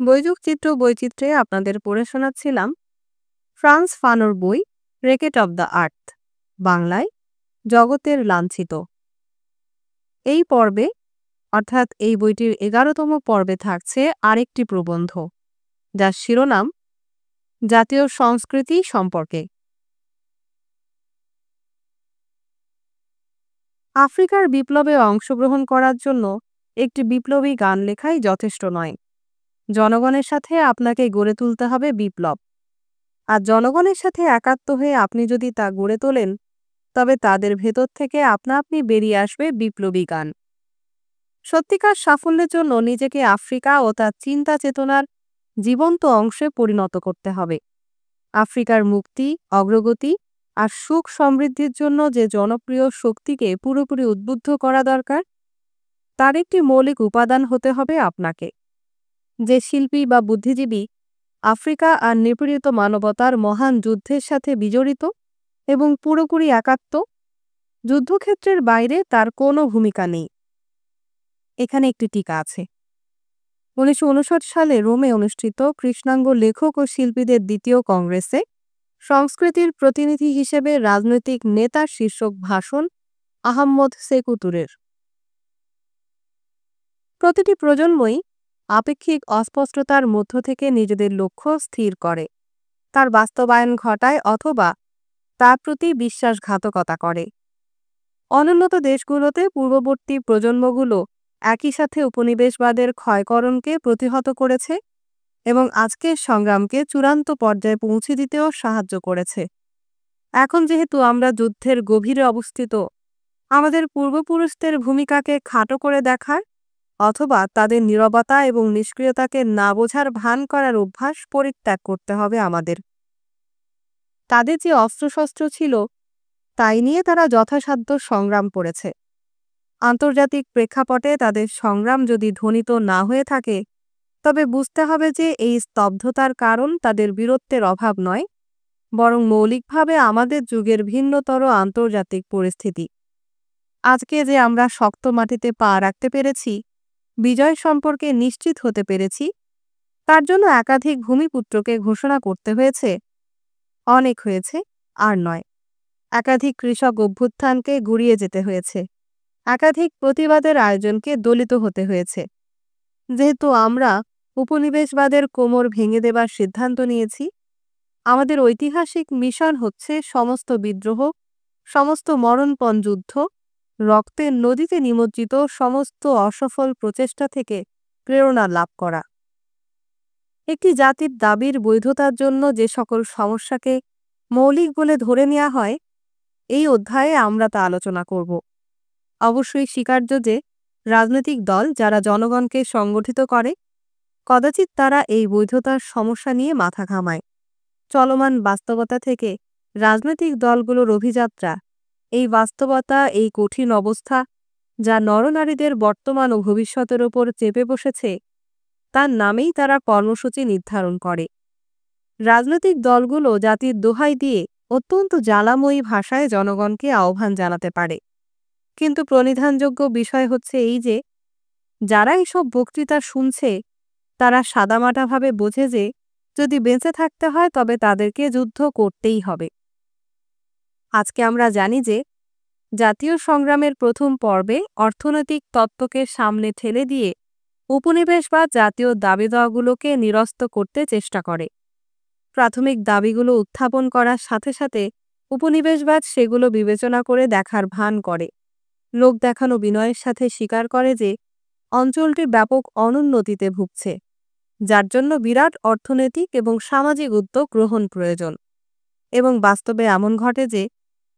বৈযুক্তিত্র বৈচিত্র্যে আপনাদের পড়ে শোনাচ্ছিলাম ফ্রান্স ফানোর বই রেকেট অব দ্য আর্থ, বাংলায় জগতের লাঞ্ছিত। এই পর্বে অর্থাৎ এই বইটির 11তম পর্বে থাকছে আরেকটি প্রবন্ধ, যার শিরোনাম জাতীয় সংস্কৃতি সম্পর্কে। আফ্রিকার বিপ্লবে অংশগ্রহণ করার জন্য একটি বিপ্লবী গান লেখাই যথেষ্ট নয়। জনগণের সাথে আপনাকে গড়ে তুলতে হবে বিপ্লব। আর জনগণের সাথে একাত্ম হয়ে আপনি যদি তা গড়ে তোলেন, তবে তাদের ভেতর থেকে আপনা আপনি বেরিয়ে আসবে বিপ্লবী গান। সত্যিকার সাফল্যের জন্য নিজেকে আফ্রিকা ও তার চিন্তা চেতনার জীবন্ত অংশে পরিণত করতে হবে। আফ্রিকার মুক্তি, অগ্রগতি আর সুখ সমৃদ্ধির জন্য যে জনপ্রিয় শক্তিকে পুরোপুরি উদ্বুদ্ধ করা দরকার, তার একটি মৌলিক উপাদান হতে হবে আপনাকে। যে শিল্পী বা বুদ্ধিজীবী আফ্রিকা আর নিপীড়িত মানবতার মহান যুদ্ধের সাথে বিজড়িত এবং পুরোপুরি একাত্ম, যুদ্ধক্ষেত্রের বাইরে তার কোনো ভূমিকা নেই। এখানে একটি টিকা আছে। 1959 সালে রোমে অনুষ্ঠিত কৃষ্ণাঙ্গ লেখক ও শিল্পীদের দ্বিতীয় কংগ্রেসে সংস্কৃতির প্রতিনিধি হিসেবে রাজনৈতিক নেতার শীর্ষক ভাষণ আহম্মদ সেকু তুরের। প্রতিটি প্রজন্মই আপেক্ষিক অস্পষ্টতার মধ্য থেকে নিজেদের লক্ষ্য স্থির করে, তার বাস্তবায়ন ঘটায় অথবা তার প্রতি বিশ্বাসঘাতকতা করে। অনুন্নত দেশগুলোতে পূর্ববর্তী প্রজন্মগুলো একই সাথে উপনিবেশবাদের ক্ষয়করণকে প্রতিহত করেছে এবং আজকের সংগ্রামকে চূড়ান্ত পর্যায়ে পৌঁছে দিতেও সাহায্য করেছে। এখন যেহেতু আমরা যুদ্ধের গভীরে অবস্থিত, আমাদের পূর্বপুরুষদের ভূমিকাকে খাটো করে দেখার অথবা তাদের নীরবতা এবং নিষ্ক্রিয়তাকে না বোঝার ভান করার অভ্যাস পরিত্যাগ করতে হবে আমাদের। তাদের যে অস্ত্রশস্ত্র ছিল, তাই নিয়ে তারা যথাসাধ্য সংগ্রাম করেছে। আন্তর্জাতিক প্রেক্ষাপটে তাদের সংগ্রাম যদি ধ্বনিত না হয়ে থাকে, তবে বুঝতে হবে যে এই স্তব্ধতার কারণ তাদের বীরত্বের অভাব নয়, বরং মৌলিকভাবে আমাদের যুগের ভিন্নতর আন্তর্জাতিক পরিস্থিতি। আজকে যে আমরা শক্ত মাটিতে পা রাখতে পেরেছি, বিজয় সম্পর্কে নিশ্চিত হতে পেরেছি, তার জন্য একাধিক ভূমিপুত্রকে ঘোষণা করতে হয়েছে, অনেক হয়েছে, আর নয়। একাধিক কৃষক অভ্যুত্থানকে গুড়িয়ে যেতে হয়েছে, একাধিক প্রতিবাদের আয়োজনকে দলিত হতে হয়েছে। যেহেতু আমরা উপনিবেশবাদের কোমর ভেঙে দেবার সিদ্ধান্ত নিয়েছি, আমাদের ঐতিহাসিক মিশন হচ্ছে সমস্ত বিদ্রোহ, সমস্ত মরণপণ যুদ্ধ, রক্তের নদীতে নিমজ্জিত সমস্ত অসফল প্রচেষ্টা থেকে প্রেরণা লাভ করা। একটি জাতির দাবির বৈধতার জন্য যে সকল সমস্যাকে মৌলিক বলে ধরে নেওয়া হয়, এই অধ্যায়ে আমরা তা আলোচনা করব। অবশ্যই স্বীকার্য যে রাজনৈতিক দল যারা জনগণকে সংগঠিত করে, কদাচিৎ তারা এই বৈধতার সমস্যা নিয়ে মাথা ঘামায়। চলমান বাস্তবতা থেকে রাজনৈতিক দলগুলোর অভিযাত্রা, এই বাস্তবতা, এই কঠিন অবস্থা যা নরনারীদের বর্তমান ও ভবিষ্যতের ওপর চেপে বসেছে, তার নামেই তারা কর্মসূচি নির্ধারণ করে। রাজনৈতিক দলগুলো জাতির দোহাই দিয়ে অত্যন্ত জ্বালাময়ী ভাষায় জনগণকে আহ্বান জানাতে পারে। কিন্তু প্রণিধানযোগ্য বিষয় হচ্ছে এই যে, যারা এসব বক্তৃতা শুনছে, তারা সাদামাটাভাবে বোঝে যে যদি বেঁচে থাকতে হয় তবে তাদেরকে যুদ্ধ করতেই হবে। আজকে আমরা জানি যে জাতীয় সংগ্রামের প্রথম পর্বে অর্থনৈতিক তত্ত্বকে সামনে ঠেলে দিয়ে উপনিবেশবাদ জাতীয় দাবি দেওয়াগুলোকে নিরস্ত করতে চেষ্টা করে। প্রাথমিক দাবিগুলো উত্থাপন করার সাথে সাথে উপনিবেশবাদ সেগুলো বিবেচনা করে দেখার ভান করে, লোক দেখানো বিনয়ের সাথে স্বীকার করে যে অঞ্চলটি ব্যাপক অনুন্নতিতে ভুগছে, যার জন্য বিরাট অর্থনৈতিক এবং সামাজিক উদ্যোগ গ্রহণ প্রয়োজন। এবং বাস্তবে এমন ঘটে যে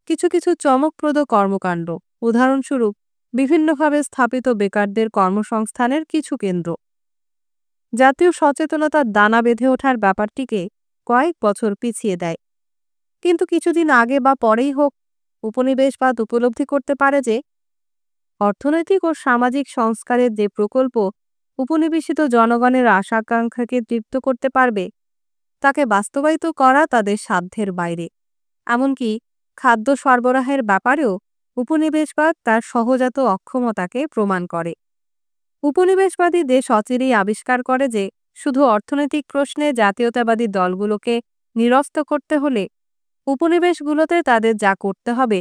কিছু কিছু চমকপ্রদ কর্মকাণ্ড, উদাহরণস্বরূপ বিভিন্নভাবে স্থাপিত বেকারদের কর্মসংস্থানের কিছু কেন্দ্র, জাতীয় সচেতনতার দানা বেঁধে ওঠার ব্যাপারটিকে কয়েক বছর পিছিয়ে দেয়। কিন্তু কিছুদিন আগে বা পরেই হোক, উপনিবেশবাদ উপলব্ধি করতে পারে যে অর্থনৈতিক ও সামাজিক সংস্কারের যে প্রকল্প উপনিবেশিত জনগণের আশা-আকাঙ্ক্ষাকে তৃপ্ত করতে পারবে, তাকে বাস্তবায়িত করা তাদের সাধ্যের বাইরে। এমনকি খাদ্য সরবরাহের ব্যাপারেও উপনিবেশবাদ তার সহজাত অক্ষমতাকে প্রমাণ করে। উপনিবেশবাদী দেশ অচিরেই আবিষ্কার করে যে শুধু অর্থনৈতিক প্রশ্নে জাতীয়তাবাদী দলগুলোকে নিরস্ত করতে হলে উপনিবেশগুলোতে তাদের যা করতে হবে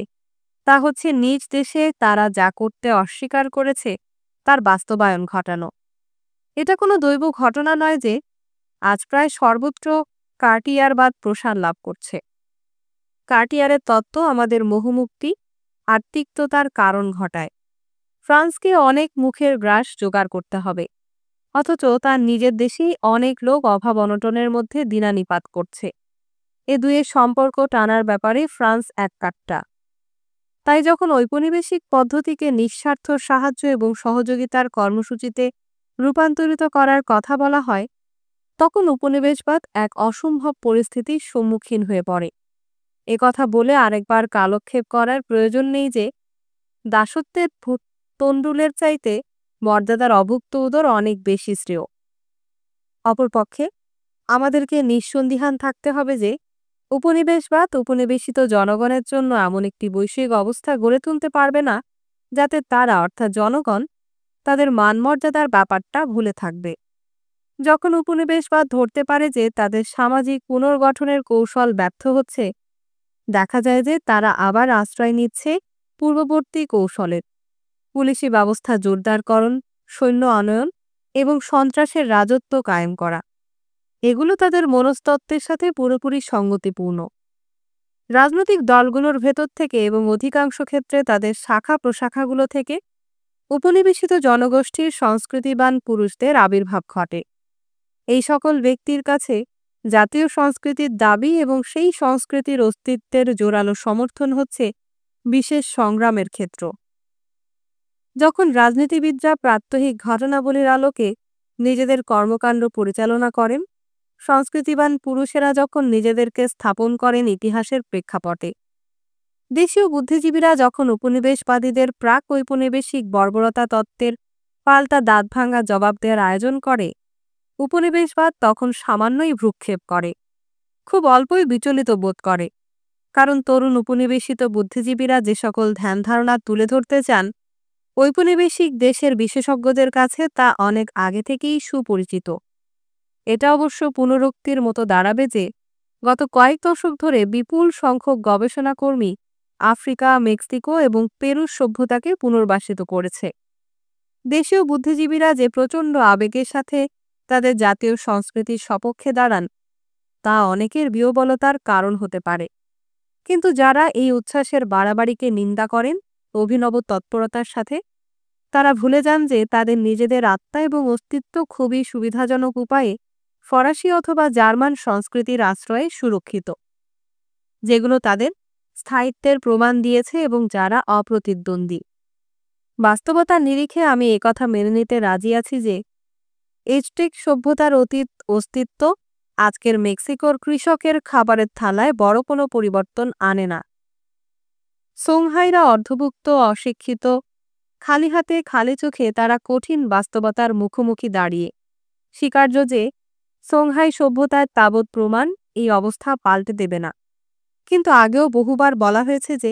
তা হচ্ছে নিজ দেশে তারা যা করতে অস্বীকার করেছে তার বাস্তবায়ন ঘটানো। এটা কোনো দৈব ঘটনা নয় যে আজ প্রায় সর্বত্র কার্টিয়ারবাদ প্রসার লাভ করছে। কার্টিয়ারের তত্ত্ব আমাদের মোহমুক্তি আর তিক্ততার কারণ ঘটায়। ফ্রান্সকে অনেক মুখের গ্রাস জোগাড় করতে হবে, অথচ তার নিজের দেশেই অনেক লোক অভাব অনটনের মধ্যে দিনানিপাত করছে। এ দুয়ের সম্পর্ক টানার ব্যাপারে ফ্রান্স এককাট্টা। তাই যখন ঔপনিবেশিক পদ্ধতিকে নিঃস্বার্থ সাহায্য এবং সহযোগিতার কর্মসূচিতে রূপান্তরিত করার কথা বলা হয়, তখন উপনিবেশবাদ এক অসম্ভব পরিস্থিতির সম্মুখীন হয়ে পড়ে। কথা বলে আরেকবার কালক্ষেপ করার প্রয়োজন নেই যে দাসত্বের তণ্ডুলের চাইতে মর্যাদার অভুক্ত উদর অনেক বেশি শ্রেয়। অপরপক্ষে আমাদেরকে নিঃসন্দিহান থাকতে হবে যে উপনিবেশবাদ উপনিবেশিত জনগণের জন্য এমন একটি বৈশ্বিক অবস্থা গড়ে তুলতে পারবে না যাতে তারা অর্থাৎ জনগণ তাদের মানমর্যাদার ব্যাপারটা ভুলে থাকবে। যখন উপনিবেশবাদ ধরতে পারে যে তাদের সামাজিক পুনর্গঠনের কৌশল ব্যর্থ হচ্ছে, দেখা যায় যে তারা আবার আশ্রয় নিচ্ছে পূর্ববর্তী কৌশলের, পুলিশি ব্যবস্থা জোরদারকরণ, সৈন্য আনয়ন এবং সন্ত্রাসের রাজত্ব কায়েম করা। এগুলো তাদের মনস্তত্ত্বের সাথে পুরোপুরি সঙ্গতিপূর্ণ। রাজনৈতিক দলগুলোর ভেতর থেকে এবং অধিকাংশ ক্ষেত্রে তাদের শাখা প্রশাখাগুলো থেকে উপনিবেশিত জনগোষ্ঠীর সংস্কৃতিবান পুরুষদের আবির্ভাব ঘটে। এই সকল ব্যক্তির কাছে জাতীয় সংস্কৃতির দাবি এবং সেই সংস্কৃতির অস্তিত্বের জোরালো সমর্থন হচ্ছে বিশেষ সংগ্রামের ক্ষেত্র। যখন রাজনীতিবিদরা প্রাত্যহিক ঘটনাবলীর আলোকে নিজেদের কর্মকাণ্ড পরিচালনা করেন, সংস্কৃতিবান পুরুষেরা যখন নিজেদেরকে স্থাপন করেন ইতিহাসের প্রেক্ষাপটে, দেশীয় বুদ্ধিজীবীরা যখন উপনিবেশবাদীদের প্রাক ঔপনিবেশিক বর্বরতা তত্ত্বের পাল্টা দাঁতভাঙা জবাব দেওয়ার আয়োজন করে, উপনিবেশবাদ তখন সামান্যই ভ্রুক্ষেপ করে, খুব অল্পই বিচলিত বোধ করে। কারণ তরুণ উপনিবেশিত বুদ্ধিজীবীরা যে সকল ধ্যান ধারণা তুলে ধরতে চান, ঔপনিবেশিক দেশের বিশেষজ্ঞদের কাছে তা অনেক আগে থেকেই সুপরিচিত। এটা অবশ্য পুনরুক্তির মতো দাঁড়াবে যে গত কয়েক দশক ধরে বিপুল সংখ্যক গবেষণাকর্মী আফ্রিকা, মেক্সিকো এবং পেরুর সভ্যতাকে পুনর্বাসিত করেছে। দেশীয় বুদ্ধিজীবীরা যে প্রচণ্ড আবেগের সাথে তাদের জাতীয় সংস্কৃতির সপক্ষে দাঁড়ান, তা অনেকের বিহ্বলতার কারণ হতে পারে। কিন্তু যারা এই উচ্ছ্বাসের বাড়াবাড়িকে নিন্দা করেন অভিনব তৎপরতার সাথে, তারা ভুলে যান যে তাদের নিজেদের আত্মা এবং অস্তিত্ব খুবই সুবিধাজনক উপায়ে ফরাসি অথবা জার্মান সংস্কৃতির আশ্রয়ে সুরক্ষিত, যেগুলো তাদের স্থায়িত্বের প্রমাণ দিয়েছে এবং যারা অপ্রতিদ্বন্দ্বী। বাস্তবতার নিরিখে আমি একথা মেনে নিতে রাজি আছি যে এজটেক সভ্যতার অস্তিত্ব আজকের মেক্সিকোর কৃষকের খাবারের থালায় বড় কোনো পরিবর্তন আনে না। সোংহাইরা অর্ধভুক্ত, অশিক্ষিত, খালি হাতে খালি চোখে তারা কঠিন বাস্তবতার মুখোমুখি দাঁড়িয়ে। স্বীকার্য যে সোংহাই সভ্যতার তাবৎ প্রমাণ এই অবস্থা পাল্টে দেবে না। কিন্তু আগেও বহুবার বলা হয়েছে যে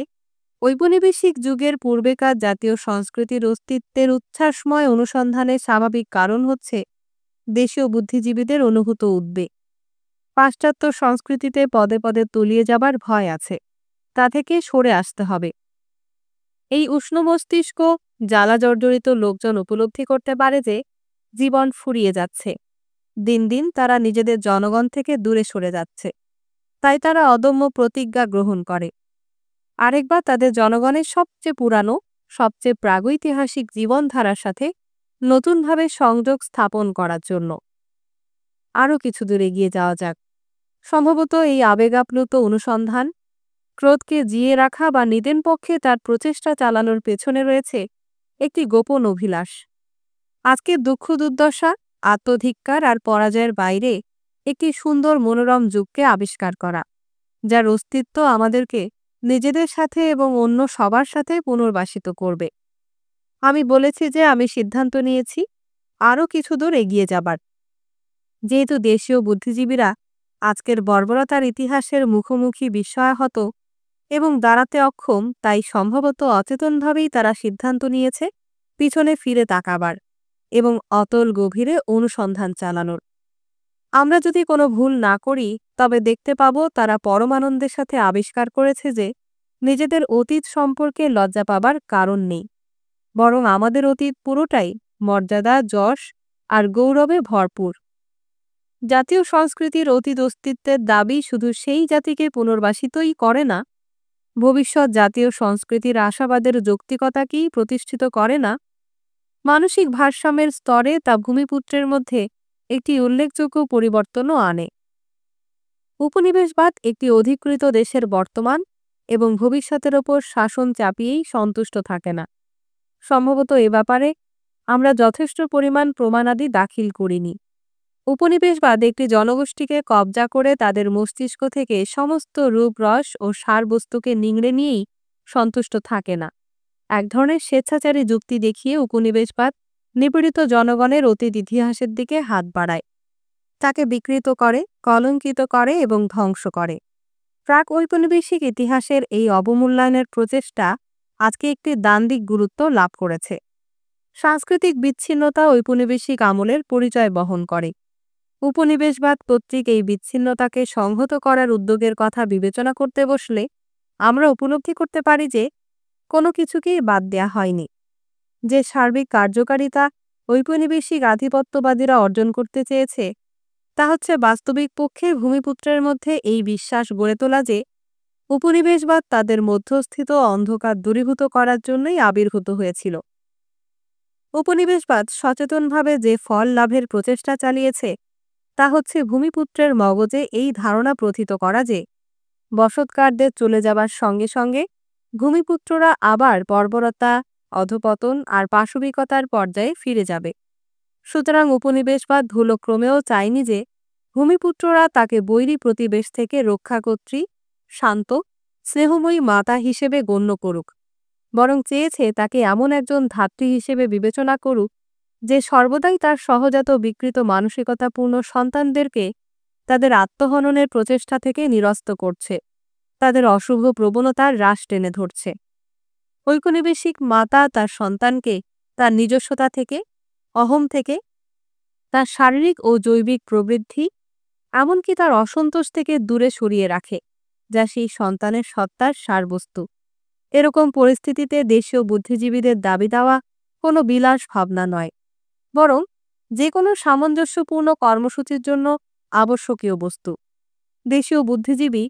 ঔপনিবেশিক যুগের পূর্বেকার জাতীয় সংস্কৃতির অস্তিত্বের উচ্ছ্বাসময় অনুসন্ধানের স্বাভাবিক কারণ হচ্ছে দেশীয় বুদ্ধিজীবীদের অনুভূত উদ্বেগ। পাশ্চাত্য সংস্কৃতিতে পদে পদে তলিয়ে যাবার ভয় আছে, তা থেকে সরে আসতে হবে। এই উষ্ণ মস্তিষ্ক জ্বালা জর্জরিত লোকজন উপলব্ধি করতে পারে যে জীবন ফুরিয়ে যাচ্ছে, দিন দিন তারা নিজেদের জনগণ থেকে দূরে সরে যাচ্ছে। তাই তারা অদম্য প্রতিজ্ঞা গ্রহণ করে, আরেকবার তাদের জনগণের সবচেয়ে পুরানো, সবচেয়ে প্রাগৈতিহাসিক জীবনধারার সাথে নতুনভাবে সংযোগ স্থাপন করার জন্য। আরও কিছু দূর এগিয়ে যাওয়া যাক। সম্ভবত এই আবেগাপ্লুত অনুসন্ধান, ক্রোধকে জিয়ে রাখা বা নিদেন পক্ষে তার প্রচেষ্টা চালানোর পেছনে রয়েছে একটি গোপন অভিলাষ। আজকের দুঃখ দুর্দশা, আত্মধিক্কার আর পরাজয়ের বাইরে একটি সুন্দর মনোরম যুগকে আবিষ্কার করা, যার অস্তিত্ব আমাদেরকে নিজেদের সাথে এবং অন্য সবার সাথে পুনর্বাসিত করবে। আমি বলেছি যে আমি সিদ্ধান্ত নিয়েছি আরও কিছু দূর এগিয়ে যাবার। যেহেতু দেশীয় বুদ্ধিজীবীরা আজকের বর্বরতার ইতিহাসের মুখোমুখি বিস্ময়াহত এবং দাঁড়াতে অক্ষম, তাই সম্ভবত অচেতনভাবেই তারা সিদ্ধান্ত নিয়েছে পিছনে ফিরে তাকাবার এবং অতল গভীরে অনুসন্ধান চালানোর। আমরা যদি কোনো ভুল না করি, তবে দেখতে পাব তারা পরম আনন্দের সাথে আবিষ্কার করেছে যে নিজেদের অতীত সম্পর্কে লজ্জা পাবার কারণ নেই, বরং আমাদের অতীত পুরোটাই মর্যাদা, যশ আর গৌরবে ভরপুর। জাতীয় সংস্কৃতির অতীত অস্তিত্বের দাবি শুধু সেই জাতিকে পুনর্বাসিতই করে না, ভবিষ্যৎ জাতীয় সংস্কৃতির আশাবাদের যৌক্তিকতাকেই প্রতিষ্ঠিত করে না, মানসিক ভারসাম্যের স্তরে তা ভূমিপুত্রের মধ্যে একটি উল্লেখযোগ্য পরিবর্তনও আনে। উপনিবেশবাদ একটি অধিকৃত দেশের বর্তমান এবং ভবিষ্যতের ওপর শাসন চাপিয়েই সন্তুষ্ট থাকে না। সম্ভবত এ ব্যাপারে আমরা যথেষ্ট পরিমাণ প্রমাণাদি দাখিল করিনি। উপনিবেশবাদ একটি জনগোষ্ঠীকে কবজা করে তাদের মস্তিষ্ক থেকে সমস্ত রূপ, রস ও সারবস্তুকে নিংড়ে নিয়েই সন্তুষ্ট থাকে না। এক ধরনের স্বেচ্ছাচারী যুক্তি দেখিয়ে উপনিবেশবাদ নিপীড়িত জনগণের অতীত ইতিহাসের দিকে হাত বাড়ায়, তাকে বিকৃত করে, কলঙ্কিত করে এবং ধ্বংস করে। প্রাক ঔপনিবেশিক ইতিহাসের এই অবমূল্যায়নের প্রচেষ্টা আজকে একটি দ্বান্দ্বিক গুরুত্ব লাভ করেছে। সাংস্কৃতিক বিচ্ছিন্নতা ঔপনিবেশিক আমলের পরিচয় বহন করে। উপনিবেশবাদ কর্তৃক এই বিচ্ছিন্নতাকে সংহত করার উদ্যোগের কথা বিবেচনা করতে বসলে আমরা উপলব্ধি করতে পারি যে কোনো কিছুকেই বাদ দেয়া হয়নি। যে সার্বিক কার্যকারিতা ঔপনিবেশিক আধিপত্যবাদীরা অর্জন করতে চেয়েছে, তা হচ্ছে বাস্তবিক পক্ষে ভূমিপুত্রের মধ্যে এই বিশ্বাস গড়ে তোলা যে উপনিবেশবাদ তাদের মধ্যস্থিত অন্ধকার দূরীভূত করার জন্যই আবির্ভূত হয়েছিল। উপনিবেশবাদ সচেতনভাবে যে ফল লাভের প্রচেষ্টা চালিয়েছে, তা হচ্ছে ভূমিপুত্রের মগজে এই ধারণা প্রথিত করা যে বসতকারদের চলে যাবার সঙ্গে সঙ্গে ভূমিপুত্ররা আবার বর্বরতা, অধপতন আর পাশবিকতার পর্যায়ে ফিরে যাবে। সুতরাং উপনিবেশবাদ ভুলক্রমেও চায়নি যে ভূমিপুত্ররা তাকে বৈরী প্রতিবেশ থেকে রক্ষাকর্ত্রী, শান্ত, স্নেহময়ী মাতা হিসেবে গণ্য করুক, বরং চেয়েছে তাকে এমন একজন ধাত্রী হিসেবে বিবেচনা করুক যে সর্বদাই তার সহজাত বিকৃত মানসিকতাপূর্ণ সন্তানদেরকে তাদের আত্মহননের প্রচেষ্টা থেকে নিরস্ত করছে, তাদের অশুভ প্রবণতার রাশ টেনে ধরছে। ঔপনিবেশিক মাতা তার সন্তানকে তার নিজস্বতা থেকে, অহম থেকে, তার শারীরিক ও জৈবিক প্রবৃদ্ধি, এমনকি তার অসন্তোষ থেকে দূরে সরিয়ে রাখে, যা সেই সন্তানের সত্তার সারবস্তু। এরকম পরিস্থিতিতে দেশীয় বুদ্ধিজীবীদের দাবি দেওয়া কোনো বিলাস ভাবনা নয়, বরং যে কোনো সামঞ্জস্যপূর্ণ কর্মসূচির জন্য আবশ্যকীয় বস্তু। দেশীয় বুদ্ধিজীবী,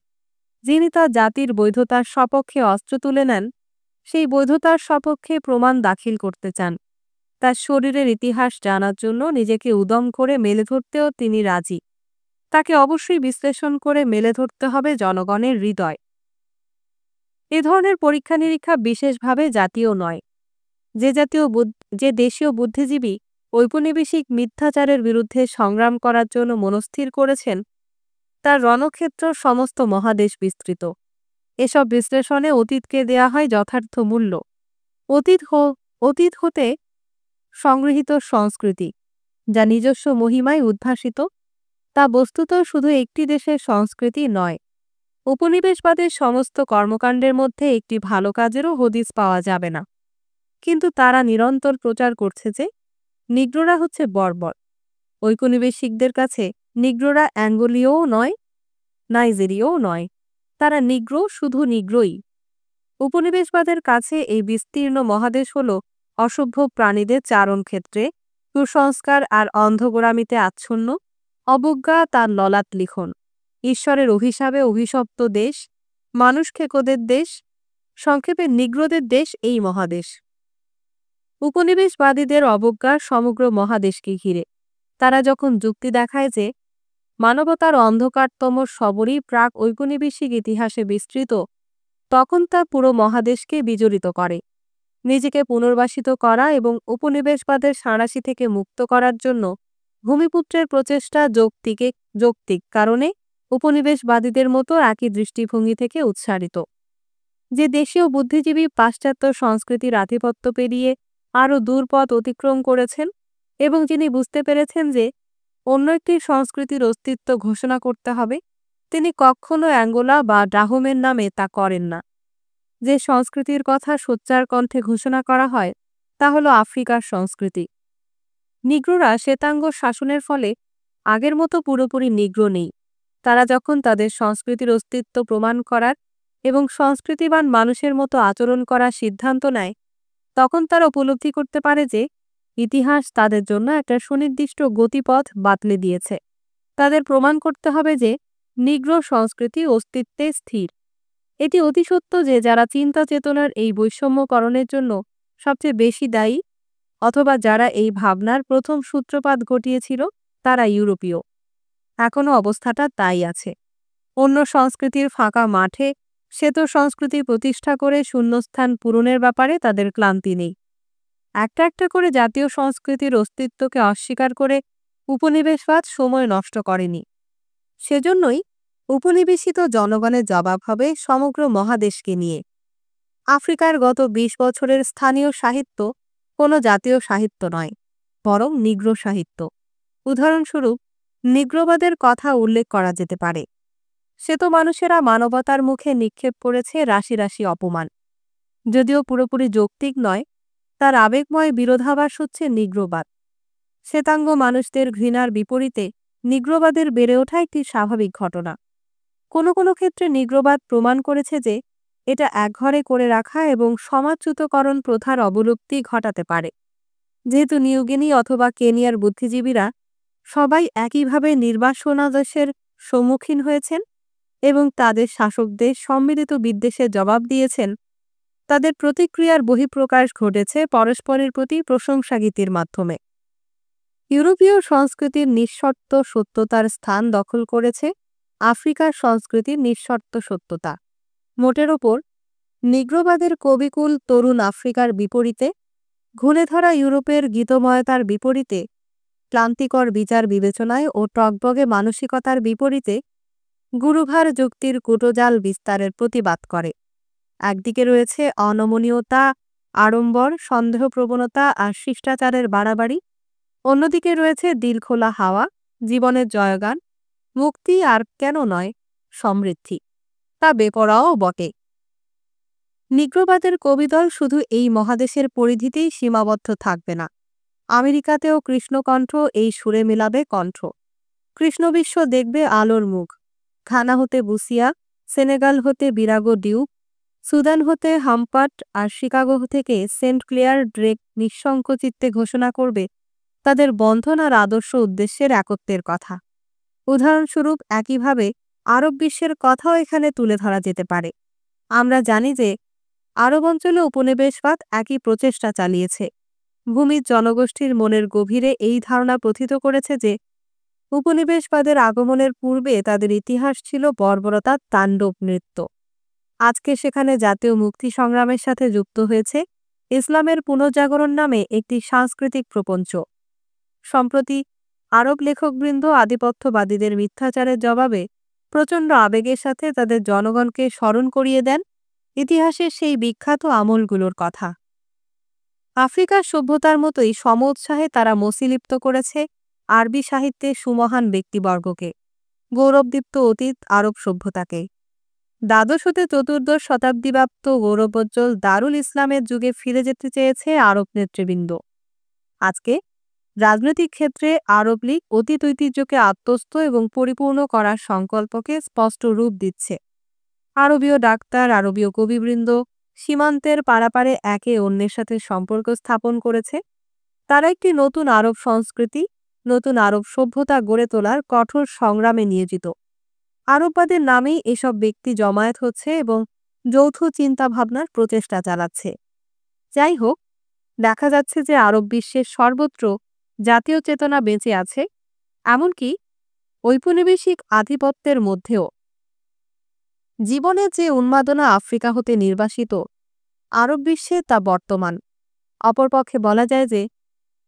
যিনি তার জাতির বৈধতার সপক্ষে অস্ত্র তুলে নেন, সেই বৈধতার সপক্ষে প্রমাণ দাখিল করতে চান। তার শরীরের ইতিহাস জানার জন্য নিজেকে উদম করে মেলে ধরতেও তিনি রাজি। তাকে অবশ্যই বিশ্লেষণ করে মেলে ধরতে হবে জনগণের হৃদয়। এ ধরনের পরীক্ষা নিরীক্ষা বিশেষভাবে জাতীয় নয়। যে দেশীয় বুদ্ধিজীবী ঔপনিবেশিক মিথ্যাচারের বিরুদ্ধে সংগ্রাম করার জন্য মনস্থির করেছেন, তার রণক্ষেত্র সমস্ত মহাদেশ বিস্তৃত। এসব বিশ্লেষণে অতীতকে দেয়া হয় যথার্থ মূল্য। অতীত হতে সংগৃহীত সংস্কৃতি, যা নিজস্ব মহিমায় উদ্ভাসিত, তা বস্তুত শুধু একটি দেশের সংস্কৃতি নয়। উপনিবেশবাদের সমস্ত কর্মকাণ্ডের মধ্যে একটি ভালো কাজেরও হদিস পাওয়া যাবে না। কিন্তু তারা নিরন্তর প্রচার করছে যে নিগ্রোরা হচ্ছে বর্বর। ঔপনিবেশিকদের কাছে নিগ্রোরা অ্যাঙ্গোলীয়ও নয়, নাইজেরীয়ও নয়, তারা নিগ্রো, শুধু নিগ্রোই। উপনিবেশবাদের কাছে এই বিস্তীর্ণ মহাদেশ হল অসভ্য প্রাণীদের চারণক্ষেত্রে, কুসংস্কার আর অন্ধগোড়ামিতে আচ্ছন্ন, অবজ্ঞা তার ললাট লিখন, ঈশ্বরের অভিশাপে অভিশপ্ত দেশ, মানুষ খেকোদের দেশ, সংক্ষেপে নিগ্রোদের দেশ এই মহাদেশ। উপনিবেশবাদীদের অবজ্ঞা সমগ্র মহাদেশকে ঘিরে। তারা যখন যুক্তি দেখায় যে মানবতার অন্ধকারতম শবরই প্রাক ঔপনিবেশিক ইতিহাসে বিস্তৃত, তখন তা পুরো মহাদেশকে বিজড়িত করে। নিজেকে পুনর্বাসিত করা এবং উপনিবেশবাদের সাঁড়াশি থেকে মুক্ত করার জন্য ভূমিপুত্রের প্রচেষ্টা যৌক্তিক কারণে উপনিবেশবাদীদের মতো একই দৃষ্টিভঙ্গি থেকে উৎসারিত। যে দেশীয় বুদ্ধিজীবী পাশ্চাত্য সংস্কৃতির আধিপত্য পেরিয়ে আরও দূর পথ অতিক্রম করেছেন এবং যিনি বুঝতে পেরেছেন যে অন্য একটি সংস্কৃতির অস্তিত্ব ঘোষণা করতে হবে, তিনি কখনো অ্যাঙ্গোলা বা ডাহমের নামে তা করেন না। যে সংস্কৃতির কথা সোচ্চার কণ্ঠে ঘোষণা করা হয়, তা হল আফ্রিকার সংস্কৃতি। নিগ্রোরা শ্বেতাঙ্গ শাসনের ফলে আগের মতো পুরোপুরি নিগ্রো নেই। তারা যখন তাদের সংস্কৃতির অস্তিত্ব প্রমাণ করার এবং সংস্কৃতিবান মানুষের মতো আচরণ করার সিদ্ধান্ত নেয়, তখন তারা উপলব্ধি করতে পারে যে ইতিহাস তাদের জন্য একটা সুনির্দিষ্ট গতিপথ বাতলে দিয়েছে। তাদের প্রমাণ করতে হবে যে নিগ্রো সংস্কৃতি অস্তিত্বে স্থির। এটি অতি সত্য যে যারা চিন্তা চেতনার এই বৈষম্যকরণের জন্য সবচেয়ে বেশি দায়ী, অথবা যারা এই ভাবনার প্রথম সূত্রপাত ঘটিয়েছিল, তারা ইউরোপীয়। এখনও অবস্থাটা তাই আছে। অন্য সংস্কৃতির ফাঁকা মাঠে শ্বেত সংস্কৃতি প্রতিষ্ঠা করে শূন্যস্থান পূরণের ব্যাপারে তাদের ক্লান্তি নেই। একটা একটা করে জাতীয় সংস্কৃতির অস্তিত্বকে অস্বীকার করে উপনিবেশবাদ সময় নষ্ট করেনি। সেজন্যই উপনিবেশিত জনগণের জবাব হবে সমগ্র মহাদেশকে নিয়ে। আফ্রিকার গত ২০ বছরের স্থানীয় সাহিত্য কোনো জাতীয় সাহিত্য নয়, বরং নিগ্রো সাহিত্য। উদাহরণস্বরূপ, নিগ্রোবাদের কথা উল্লেখ করা যেতে পারে। শ্বেত মানুষেরা মানবতার মুখে নিক্ষেপ করেছে রাশি রাশি অপমান। যদিও পুরোপুরি যৌক্তিক নয়, তার আবেগময় বিরোধাভাস হচ্ছে নিগ্রোবাদ। শ্বেতাঙ্গ মানুষদের ঘৃণার বিপরীতে নিগ্রোবাদের বেড়ে ওঠা একটি স্বাভাবিক ঘটনা। কোনো কোনো ক্ষেত্রে নিগ্রোবাদ প্রমাণ করেছে যে এটা একঘরে করে রাখা এবং সমাজচ্যুতকরণ প্রথার অবলুপ্তি ঘটাতে পারে। যেহেতু নিউগিনি অথবা কেনিয়ার বুদ্ধিজীবীরা সবাই একইভাবে নির্বাসনাদেশের সম্মুখীন হয়েছেন এবং তাদের শাসকদের সম্মিলিত বিদ্বেষের জবাব দিয়েছেন, তাদের প্রতিক্রিয়ার বহিঃপ্রকাশ ঘটেছে পরস্পরের প্রতি প্রশংসাগীতির মাধ্যমে। ইউরোপীয় সংস্কৃতির নিঃশর্ত সত্যতার স্থান দখল করেছে আফ্রিকার সংস্কৃতির নিঃশর্ত সত্যতা। মোটের ওপর নিগ্রোবাদের কবিকুল তরুণ আফ্রিকার বিপরীতে, ঘুণে ধরা ইউরোপের গীতময়তার বিপরীতে, ক্লান্তিকর বিচার বিবেচনায় ও টগবগে মানসিকতার বিপরীতে গুরুভার যুক্তির কুটোজাল বিস্তারের প্রতিবাদ করে। একদিকে রয়েছে অনমনীয়তা, আড়ম্বর, সন্দেহপ্রবণতা আর শিষ্টাচারের বাড়াবাড়ি। অন্যদিকে রয়েছে দিলখোলা হাওয়া, জীবনের জয়গান, মুক্তি আর কেন নয় সমৃদ্ধি। তা বেপরোয়াও বটে। নিগ্রোবাদের কবিদল শুধু এই মহাদেশের পরিধিতেই সীমাবদ্ধ থাকবে না। আমেরিকাতেও কৃষ্ণকণ্ঠ এই সুরে মিলাবে কণ্ঠ। কৃষ্ণবিশ্ব দেখবে আলোর মুখ। ঘানা হতে বুসিয়া, সেনেগাল হতে বিরাগো ডিউক, সুদান হতে হাম্পাট আর শিকাগো থেকে সেন্ট ক্লেয়ার ড্রেক নিঃসংকোচিত্তে ঘোষণা করবে তাদের বন্ধন আর আদর্শ উদ্দেশ্যের একত্বের কথা। উদাহরণস্বরূপ, একইভাবে আরব বিশ্বের কথাও এখানে তুলে ধরা যেতে পারে। আমরা জানি যে আরব অঞ্চলে উপনিবেশবাদ একই প্রচেষ্টা চালিয়েছে। ভূমির জনগোষ্ঠীর মনের গভীরে এই ধারণা প্রথিত করেছে যে উপনিবেশবাদের আগমনের পূর্বে তাদের ইতিহাস ছিল বর্বরতার তাণ্ডব নৃত্য। আজকে সেখানে জাতীয় মুক্তি সংগ্রামের সাথে যুক্ত হয়েছে ইসলামের পুনর্জাগরণ নামে একটি সাংস্কৃতিক প্রপঞ্চ। সম্প্রতি আরব লেখকবৃন্দ আধিপত্যবাদীদের মিথ্যাচারের জবাবে প্রচণ্ড আবেগের সাথে তাদের জনগণকে স্মরণ করিয়ে দেন ইতিহাসের সেই বিখ্যাত আমলগুলোর কথা। আফ্রিকার সভ্যতার মতোই সমউৎসাহে তারা মসিলিপ্ত করেছে আরবি সাহিত্যে সুমহান ব্যক্তিবর্গকে, গৌরবদীপ্ত অতীত আরব সভ্যতাকে। দ্বাদশ হতে চতুর্দশ শতাব্দীব্যাপ্ত গৌরবোজ্জ্বল দারুল ইসলামের যুগে ফিরে যেতে চেয়েছে আরব নেতৃবৃন্দ। আজকে রাজনৈতিক ক্ষেত্রে আরব লীগ অতীত ঐতিহ্যকে আত্মস্থ এবং পরিপূর্ণ করার সংকল্পকে স্পষ্ট রূপ দিচ্ছে। আরবীয় ডাক্তার, আরবীয় কবিবৃন্দ সীমান্তের পারাপারে একে অন্যের সাথে সম্পর্ক স্থাপন করেছে। তারা একটি নতুন আরব সংস্কৃতি, নতুন আরব সভ্যতা গড়ে তোলার কঠোর সংগ্রামে নিয়োজিত। আরববাদের নামেই এসব ব্যক্তি জমায়েত হচ্ছে এবং যৌথ চিন্তাভাবনার প্রচেষ্টা চালাচ্ছে। যাই হোক, দেখা যাচ্ছে যে আরব বিশ্বের সর্বত্র জাতীয় চেতনা বেঁচে আছে, এমনকি ঔপনিবেশিক আধিপত্যের মধ্যেও। জীবনের যে উন্মাদনা আফ্রিকা হতে নির্বাসিত, আরব বিশ্বে তা বর্তমান। অপরপক্ষে বলা যায় যে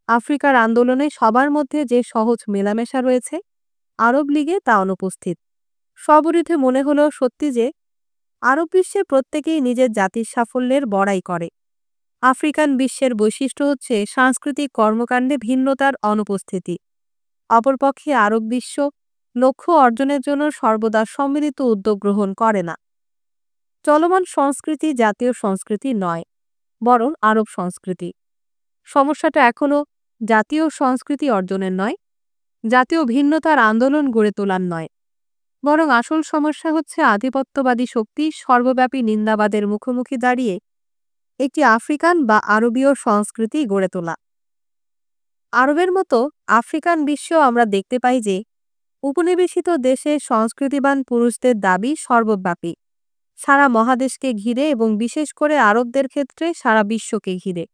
আফ্রিকার আন্দোলনে সবার মধ্যে যে সহজ মেলামেশা রয়েছে, আরব লীগে তা অনুপস্থিত। সবরিধে মনে হলেও সত্যি যে আরব বিশ্বে প্রত্যেকেই নিজের জাতির সাফল্যের বড়াই করে। আফ্রিকান বিশ্বের বৈশিষ্ট্য হচ্ছে সাংস্কৃতিক কর্মকাণ্ডে ভিন্নতার অনুপস্থিতি। অপরপক্ষে আরব বিশ্ব লক্ষ্য অর্জনের জন্য সর্বদা সম্মিলিত উদ্যোগ গ্রহণ করে না। চলমান সংস্কৃতি জাতীয় সংস্কৃতি নয়, বরং আরব সংস্কৃতি। সমস্যাটা এখনও জাতীয় সংস্কৃতি অর্জনের নয়, জাতীয় ভিন্নতার আন্দোলন গড়ে তোলার নয়, বরং আসল সমস্যা হচ্ছে আধিপত্যবাদী শক্তি সর্বব্যাপী নিন্দাবাদের মুখোমুখি দাঁড়িয়ে একটি আফ্রিকান বা আরবীয় সংস্কৃতি গড়ে তোলা। আরবের মতো আফ্রিকান বিশ্বেও আমরা দেখতে পাই যে উপনিবেশিত দেশে সংস্কৃতিবান পুরুষদের দাবি সর্বব্যাপী, সারা মহাদেশকে ঘিরে এবং বিশেষ করে আরবদের ক্ষেত্রে সারা বিশ্বকে ঘিরে।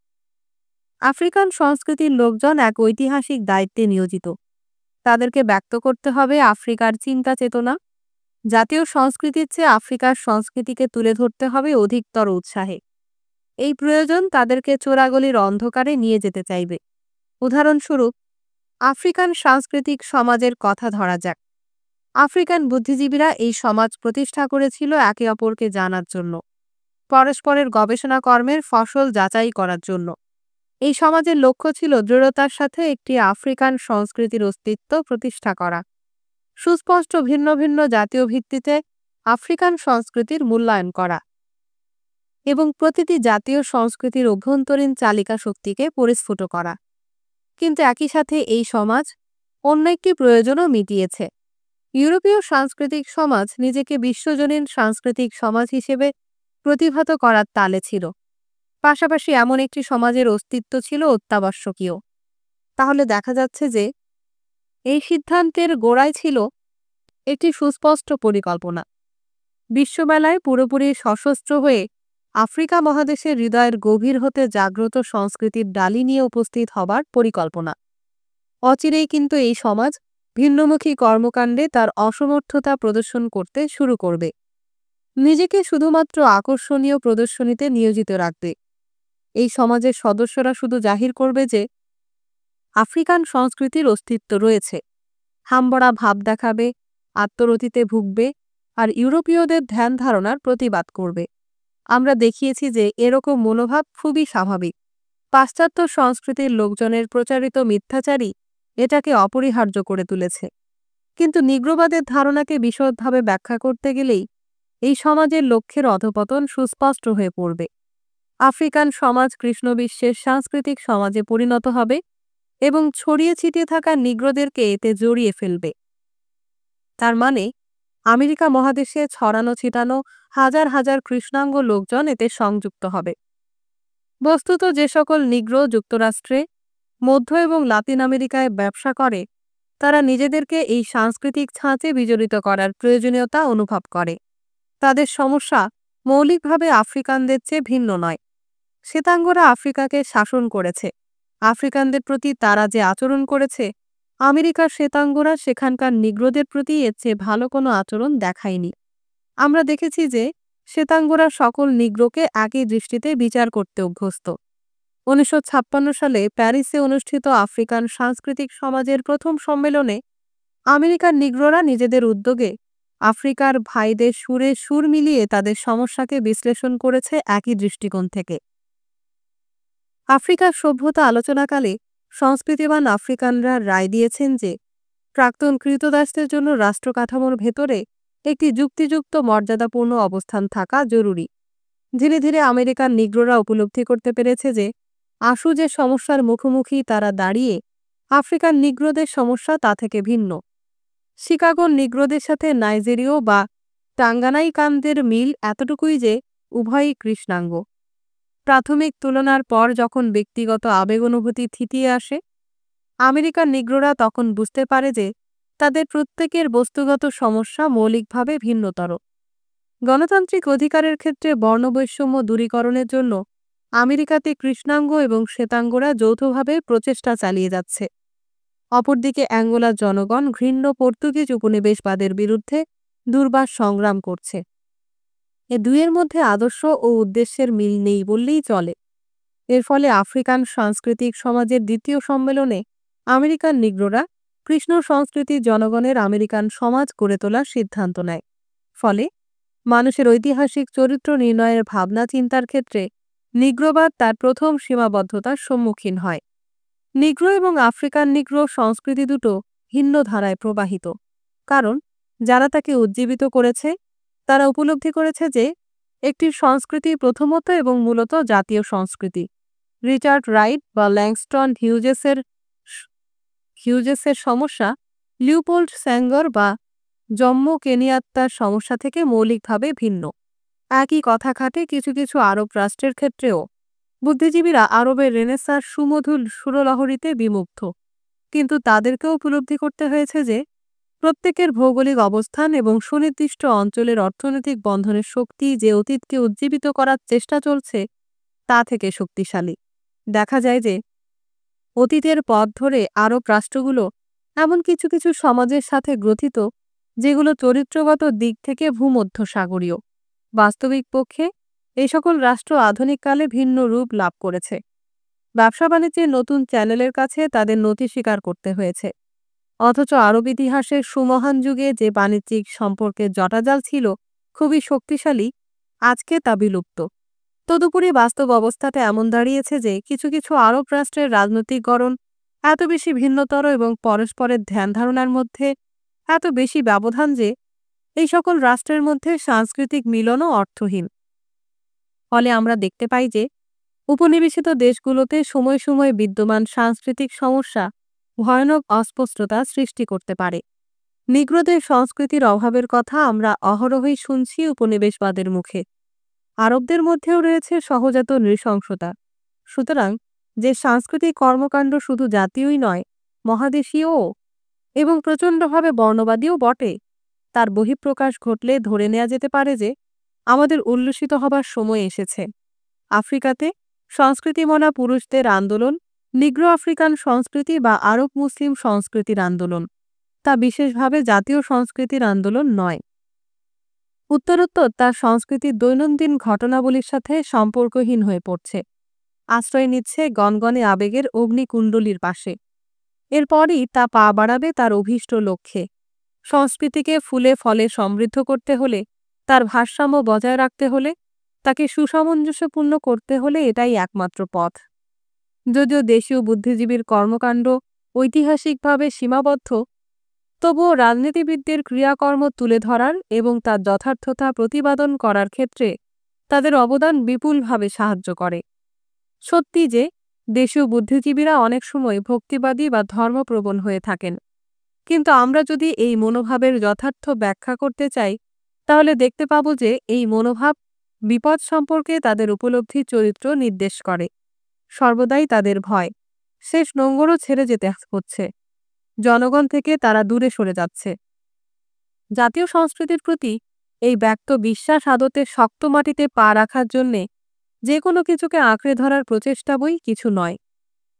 আফ্রিকান সংস্কৃতির লোকজন এক ঐতিহাসিক দায়িত্বে নিয়োজিত। তাদেরকে ব্যক্ত করতে হবে আফ্রিকার চিন্তা চেতনা। জাতীয় সংস্কৃতির চেয়ে আফ্রিকার সংস্কৃতিকে তুলে ধরতে হবে অধিকতর উৎসাহে। এই প্রয়োজন তাদেরকে চোরাগলির অন্ধকারে নিয়ে যেতে চাইবে। উদাহরণস্বরূপ, আফ্রিকান সাংস্কৃতিক সমাজের কথা ধরা যাক। আফ্রিকান বুদ্ধিজীবীরা এই সমাজ প্রতিষ্ঠা করেছিল একে অপরকে জানার জন্য, পরস্পরের গবেষণা কর্মের ফসল যাচাই করার জন্য। এই সমাজের লক্ষ্য ছিল দৃঢ়তার সাথে একটি আফ্রিকান সংস্কৃতির অস্তিত্ব প্রতিষ্ঠা করা, সুস্পষ্ট ভিন্ন ভিন্ন জাতীয় ভিত্তিতে আফ্রিকান সংস্কৃতির মূল্যায়ন করা এবং প্রতিটি জাতীয় সংস্কৃতির অভ্যন্তরীণ চালিকা শক্তিকে পরিস্ফুট করা। কিন্তু একই সাথে এই সমাজ অন্য একটি প্রয়োজনও মিটিয়েছে। ইউরোপীয় সাংস্কৃতিক সমাজ নিজেকে বিশ্বজনীন সাংস্কৃতিক সমাজ হিসেবে প্রতিভাত করার তালে ছিল। পাশাপাশি এমন একটি সমাজের অস্তিত্ব ছিল অত্যাবশ্যকীয়। তাহলে দেখা যাচ্ছে যে এই সিদ্ধান্তের গোড়ায় ছিল একটি সুস্পষ্ট পরিকল্পনা। বিশ্বমেলায় পুরোপুরি সশস্ত্র হয়ে আফ্রিকা মহাদেশের হৃদয়ের গভীর হতে জাগ্রত সংস্কৃতির ডালি নিয়ে উপস্থিত হবার পরিকল্পনা। অচিরেই কিন্তু এই সমাজ ভিন্নমুখী কর্মকাণ্ডে তার অসমর্থতা প্রদর্শন করতে শুরু করবে, নিজেকে শুধুমাত্র আকর্ষণীয় প্রদর্শনীতে নিয়োজিত রাখবে। এই সমাজের সদস্যরা শুধু জাহির করবে যে আফ্রিকান সংস্কৃতির অস্তিত্ব রয়েছে, হামবড়া ভাব দেখাবে, আত্মরতিতে ভুগবে আর ইউরোপীয়দের ধ্যান ধারণার প্রতিবাদ করবে। আমরা দেখিয়েছি যে এরকম মনোভাব খুবই স্বাভাবিক। পাশ্চাত্য সংস্কৃতির লোকজনের প্রচারিত মিথ্যাচারই এটাকে অপরিহার্য করে তুলেছে। কিন্তু নিগ্রোবাদের ধারণাকে বিশদভাবে ব্যাখ্যা করতে গেলেই এই সমাজের লক্ষ্যের অধপতন সুস্পষ্ট হয়ে পড়বে। আফ্রিকান সমাজ কৃষ্ণবিশ্বের সাংস্কৃতিক সমাজে পরিণত হবে এবং ছড়িয়ে ছিটিয়ে থাকা নিগ্রোদেরকে এতে জড়িয়ে ফেলবে। তার মানে আমেরিকা মহাদেশে ছড়ানো ছিটানো হাজার হাজার কৃষ্ণাঙ্গ লোকজন এতে সংযুক্ত হবে। বস্তুত যে সকল নিগ্রো যুক্তরাষ্ট্রে, মধ্য এবং লাতিন আমেরিকায় ব্যবসা করে, তারা নিজেদেরকে এই সাংস্কৃতিক ছাঁচে বিজড়িত করার প্রয়োজনীয়তা অনুভব করে। তাদের সমস্যা মৌলিকভাবে আফ্রিকানদের চেয়ে ভিন্ন নয়। শ্বেতাঙ্গরা আফ্রিকাকে শাসন করেছে। আফ্রিকানদের প্রতি তারা যে আচরণ করেছে, আমেরিকার শ্বেতাঙ্গরা সেখানকার নিগ্রোদের প্রতি এর চেয়ে ভালো কোনো আচরণ দেখায়নি। আমরা দেখেছি যে শ্বেতাঙ্গরা সকল নিগ্রোকে একই দৃষ্টিতে বিচার করতে অভ্যস্ত। 1956 সালে প্যারিসে অনুষ্ঠিত আফ্রিকান সাংস্কৃতিক সমাজের প্রথম সম্মেলনে আমেরিকার নিগ্রোরা নিজেদের উদ্যোগে আফ্রিকার ভাইদের সুরে সুর মিলিয়ে তাদের সমস্যাকে বিশ্লেষণ করেছে একই দৃষ্টিকোণ থেকে। আফ্রিকার সভ্যতা আলোচনাকালে সংস্কৃতিবান আফ্রিকানরা রায় দিয়েছেন যে প্রাক্তন কৃতদাসদের জন্য রাষ্ট্র কাঠামোর ভেতরে একটি যুক্তিযুক্ত মর্যাদাপূর্ণ অবস্থান থাকা জরুরি। ধীরে ধীরে আমেরিকার নিগ্রোরা উপলব্ধি করতে পেরেছে যে আশু যে সমস্যার মুখোমুখি তারা দাঁড়িয়ে, আফ্রিকান নিগ্রোদের সমস্যা তা থেকে ভিন্ন। শিকাগোর নিগ্রোদের সাথে নাইজেরীয় বা টাঙ্গানাইকানদের মিল এতটুকুই যে উভয়ই কৃষ্ণাঙ্গ। প্রাথমিক তুলনার পর যখন ব্যক্তিগত আবেগ অনুভূতি থিতিয়ে আসে, আমেরিকার নিগ্রোরা তখন বুঝতে পারে যে তাদের প্রত্যেকের বস্তুগত সমস্যা মৌলিকভাবে ভিন্নতর। গণতান্ত্রিক অধিকারের ক্ষেত্রে বর্ণবৈষম্য দূরীকরণের জন্য আমেরিকাতে কৃষ্ণাঙ্গ এবং শ্বেতাঙ্গরা যৌথভাবে প্রচেষ্টা চালিয়ে যাচ্ছে। অপরদিকে অ্যাঙ্গোলার জনগণ ঘৃণ্য পর্তুগিজ উপনিবেশবাদের বিরুদ্ধে দুর্বার সংগ্রাম করছে। এ দুইয়ের মধ্যে আদর্শ ও উদ্দেশ্যের মিল নেই বললেই চলে। এর ফলে আফ্রিকান সাংস্কৃতিক সমাজের দ্বিতীয় সম্মেলনে আমেরিকান নিগ্রোরা কৃষ্ণ সংস্কৃতির জনগণের আমেরিকান সমাজ গড়ে তোলার সিদ্ধান্ত নেয়। ফলে মানুষের ঐতিহাসিক চরিত্র নির্ণয়ের ভাবনা চিন্তার ক্ষেত্রে নিগ্রোবাদ তার প্রথম সীমাবদ্ধতার সম্মুখীন হয়। নিগ্রো এবং আফ্রিকান নিগ্রো সংস্কৃতি দুটো ভিন্ন ধারায় প্রবাহিত, কারণ যারা তাকে উজ্জীবিত করেছে তারা উপলব্ধি করেছে যে একটি সংস্কৃতি প্রথমত এবং মূলত জাতীয় সংস্কৃতি। রিচার্ড রাইট বা ল্যাংস্টন হিউজেসের হিউজেসের সমস্যা লিওপোল্ড স্যাঙ্গর বা জম্মু কেনিয়াত্তার সমস্যা থেকে মৌলিকভাবে ভিন্ন। একই কথা খাটে কিছু কিছু আরব রাষ্ট্রের ক্ষেত্রেও। বুদ্ধিজীবীরা আরবের রেনেসাঁর সুমধুর সুরলহরীতে বিমুগ্ধ, কিন্তু তাদেরকেও উপলব্ধি করতে হয়েছে যে প্রত্যেকের ভৌগোলিক অবস্থান এবং সুনির্দিষ্ট অঞ্চলের অর্থনৈতিক বন্ধনের শক্তি যে অতীতকে উজ্জীবিত করার চেষ্টা চলছে তা থেকে শক্তিশালী। দেখা যায় যে অতীতের পথ ধরে আরব রাষ্ট্রগুলো এমন কিছু কিছু সমাজের সাথে গ্রথিত যেগুলো চরিত্রগত দিক থেকে ভূমধ্যসাগরীয়। বাস্তবিক পক্ষে এই সকল রাষ্ট্র আধুনিককালে ভিন্ন রূপ লাভ করেছে। ব্যবসা বাণিজ্যের নতুন চ্যানেলের কাছে তাদের নতি স্বীকার করতে হয়েছে, অথচ আরব ইতিহাসের সুমহান যুগে যে বাণিজ্যিক সম্পর্কের জটাজাল ছিল খুবই শক্তিশালী, আজকে তা বিলুপ্ত। তদুপরি বাস্তব অবস্থাটা এমন দাঁড়িয়েছে যে কিছু কিছু আরব রাষ্ট্রের রাজনৈতিক গড়ন এত বেশি ভিন্নতর এবং পরস্পরের ধ্যান ধারণার মধ্যে এত বেশি ব্যবধান যে এই সকল রাষ্ট্রের মধ্যে সাংস্কৃতিক মিলনও অর্থহীন। ফলে আমরা দেখতে পাই যে উপনিবেশিত দেশগুলোতে সময় সময় বিদ্যমান সাংস্কৃতিক সমস্যা ভয়ানক অস্পষ্টতা সৃষ্টি করতে পারে। নিগ্রোদের সংস্কৃতির অভাবের কথা আমরা অহরহই শুনছি উপনিবেশবাদের মুখে। আরবদের মধ্যেও রয়েছে সহজাত নৃশংসতা। সুতরাং যে সাংস্কৃতিক কর্মকাণ্ড শুধু জাতীয়ই নয়, মহাদেশীয়ও এবং প্রচণ্ডভাবে বর্ণবাদীও বটে, তার বহিঃপ্রকাশ ঘটলে ধরে নেওয়া যেতে পারে যে আমাদের উল্লসিত হবার সময় এসেছে। আফ্রিকাতে সংস্কৃতিমনা পুরুষদের আন্দোলন নিগ্রো আফ্রিকান সংস্কৃতি বা আরব মুসলিম সংস্কৃতির আন্দোলন, তা বিশেষভাবে জাতীয় সংস্কৃতির আন্দোলন নয়। উত্তরোত্তর তার সংস্কৃতির দৈনন্দিন ঘটনাবলীর সাথে সম্পর্কহীন হয়ে পড়ছে, আশ্রয় নিচ্ছে গনগনে আবেগের অগ্নিকুণ্ডলীর পাশে। এরপরই তা পা বাড়াবে তার অভীষ্ট লক্ষ্যে। সংস্কৃতিকে ফুলে ফলে সমৃদ্ধ করতে হলে, তার ভারসাম্য বজায় রাখতে হলে, তাকে সুসামঞ্জস্যপূর্ণ করতে হলে এটাই একমাত্র পথ। যদিও দেশীয় বুদ্ধিজীবীর কর্মকাণ্ড ঐতিহাসিকভাবে সীমাবদ্ধ, তবুও রাজনীতিবিদদের ক্রিয়াকর্ম তুলে ধরার এবং তার যথার্থতা প্রতিপাদন করার ক্ষেত্রে তাদের অবদান বিপুলভাবে সাহায্য করে। সত্যি যে দেশীয় বুদ্ধিজীবীরা অনেক সময় ভক্তিবাদী বা ধর্মপ্রবণ হয়ে থাকেন, কিন্তু আমরা যদি এই মনোভাবের যথার্থ ব্যাখ্যা করতে চাই তাহলে দেখতে পাব যে এই মনোভাব বিপদ সম্পর্কে তাদের উপলব্ধি চরিত্র নির্দেশ করে। সর্বদাই তাদের ভয়, শেষ নোঙ্গরও ছেড়ে যেতে হচ্ছে, জনগণ থেকে তারা দূরে সরে যাচ্ছে। জাতীয় সংস্কৃতির প্রতি এই ব্যক্ত বিশ্বাস আদতে শক্ত মাটিতে পা রাখার জন্যে যে কোনো কিছুকে আঁকড়ে ধরার প্রচেষ্টা বই কিছু নয়।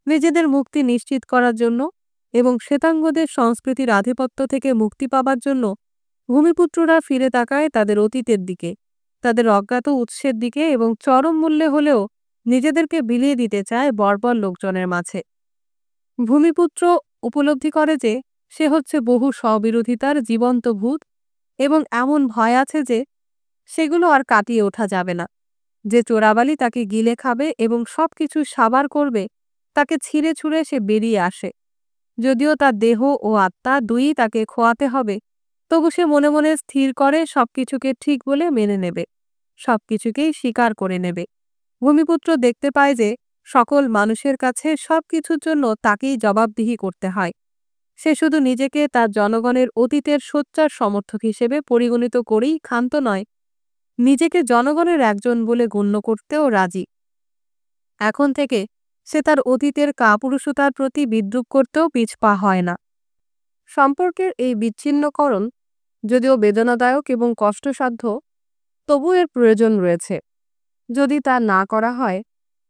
নিজেদের মুক্তি নিশ্চিত করার জন্য এবং শ্বেতাঙ্গদের সংস্কৃতির আধিপত্য থেকে মুক্তি পাবার জন্য ভূমিপুত্ররা ফিরে তাকায় তাদের অতীতের দিকে, তাদের অজ্ঞাত উৎসের দিকে, এবং চরম মূল্যে হলেও নিজেদেরকে বিলিয়ে দিতে চায় বর্বর লোকজনের মাঝে। ভূমিপুত্র উপলব্ধি করে যে সে হচ্ছে বহু স্ববিরোধিতার জীবন্ত ভূত এবং এমন ভয় আছে যে সেগুলো আর কাটিয়ে ওঠা যাবে না। যে চোরাবালি তাকে গিলে খাবে এবং সব কিছু সাবার করবে, তাকে ছিঁড়ে ছুঁড়ে সে বেরিয়ে আসে। যদিও তার দেহ ও আত্মা দুইই তাকে খোয়াতে হবে, তবু সে মনে মনে স্থির করে সবকিছুকে ঠিক বলে মেনে নেবে, সবকিছুকেই স্বীকার করে নেবে। ভূমিপুত্র দেখতে পায় যে সকল মানুষের কাছে সবকিছুর জন্য তাকেই জবাবদিহি করতে হয়। সে শুধু নিজেকে তার জনগণের অতীতের সোচ্চার সমর্থক হিসেবে পরিগণিত করেই ক্ষান্ত নয়, নিজেকে জনগণের একজন বলে গণ্য করতেও রাজি। এখন থেকে সে তার অতীতের কাপুরুষতার প্রতি বিদ্রূপ করতেও পিছপা হয় না। সম্পর্কের এই বিচ্ছিন্নকরণ যদিও বেদনাদায়ক এবং কষ্টসাধ্য, তবু এর প্রয়োজন রয়েছে। যদি তা না করা হয়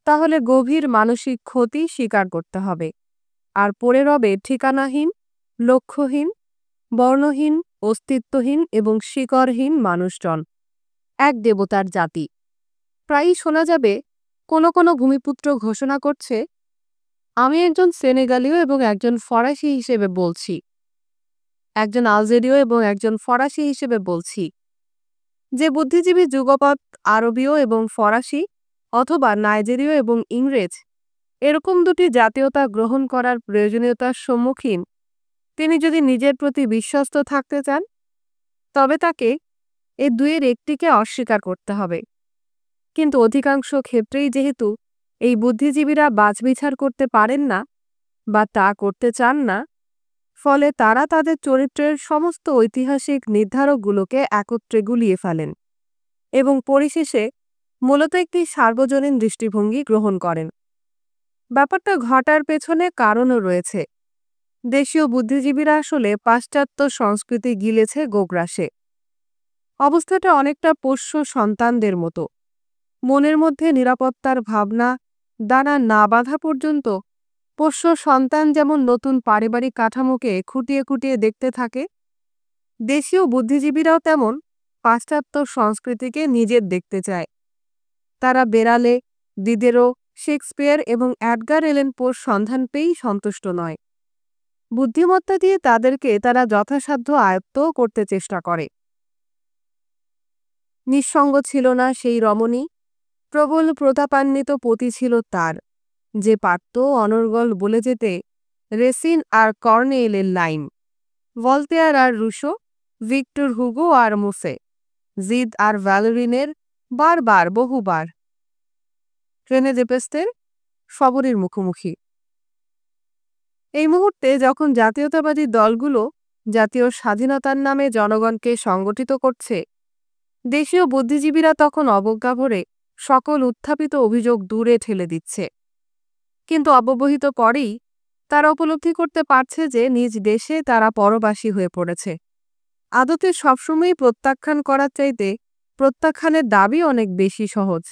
তাহলে গভীর মানসিক ক্ষতি স্বীকার করতে হবে, আর পড়ে রবে ঠিকানাহীন, লক্ষ্যহীন, বর্ণহীন, অস্তিত্বহীন এবং শিকড়হীন মানুষজন, এক দেবতার জাতি। প্রায়ই শোনা যাবে কোনো কোনো ভূমিপুত্র ঘোষণা করছে, আমি একজন সেনেগালীয় এবং একজন ফরাসি হিসেবে বলছি, একজন আলজেরীয় এবং একজন ফরাসি হিসেবে বলছি। যে বুদ্ধিজীবী যুগপৎ আরবীয় এবং ফরাসি অথবা নাইজেরীয় এবং ইংরেজ এরকম দুটি জাতীয়তা গ্রহণ করার প্রয়োজনীয়তার সম্মুখীন, তিনি যদি নিজের প্রতি বিশ্বস্ত থাকতে চান তবে তাকে এই দুইয়ের একটিকে অস্বীকার করতে হবে। কিন্তু অধিকাংশ ক্ষেত্রেই যেহেতু এই বুদ্ধিজীবীরা বাছবিচার করতে পারেন না বা তা করতে চান না, ফলে তারা তাদের চরিত্রের সমস্ত ঐতিহাসিক নির্ধারকগুলোকে একত্রে গুলিয়ে ফেলেন এবং পরিশেষে মূলত একটি সার্বজনীন দৃষ্টিভঙ্গি গ্রহণ করেন। ব্যাপারটা ঘটার পেছনে কারণও রয়েছে। দেশীয় বুদ্ধিজীবীরা আসলে পাশ্চাত্য সংস্কৃতি গিলেছে গোগ্রাসে। অবস্থাটা অনেকটা পোষ্য সন্তানদের মতো। মনের মধ্যে নিরাপত্তার ভাবনা দানা না বাঁধা পর্যন্ত পোষ্য সন্তান যেমন নতুন পারিবারিক কাঠামোকে খুঁটিয়ে খুঁটিয়ে দেখতে থাকে, দেশীয় বুদ্ধিজীবীরাও তেমন পাশ্চাত্য সংস্কৃতিকে নিজের দেখতে চায়। তারা বেরালে, দিদেরো, শেক্সপিয়ার এবং এডগার এলেন পোর সন্ধান পেয়েই সন্তুষ্ট নয়। বুদ্ধিমত্তা দিয়ে তাদেরকে তারা যথাসাধ্য আয়ত্তও করতে চেষ্টা করে। নিঃসঙ্গ ছিল না সেই রমণী, প্রবল প্রতাপান্বিত পতি ছিল তার, যে পারত অনর্গল বলে যেতে রেসিন আর কর্নেইলের লাইন, ভলতেয়ার আর রুশো, ভিক্টর হুগো আর মুসে, জিদ আর ভ্যালেরিনের বারবার বহুবার। ট্রেনে জেপেস্তের সবরের মুখোমুখি। এই মুহূর্তে যখন জাতীয়তাবাদী দলগুলো জাতীয় স্বাধীনতার নামে জনগণকে সংগঠিত করছে, দেশীয় বুদ্ধিজীবীরা তখন অবজ্ঞা ভরে সকল উত্থাপিত অভিযোগ দূরে ঠেলে দিচ্ছে। কিন্তু অব্যবহিত পরেই তারা উপলব্ধি করতে পারছে যে নিজ দেশে তারা পরবাসী হয়ে পড়েছে। আদতে সবসময়ই প্রত্যাখ্যান করার চাইতে প্রত্যাখ্যানের দাবি অনেক বেশি সহজ।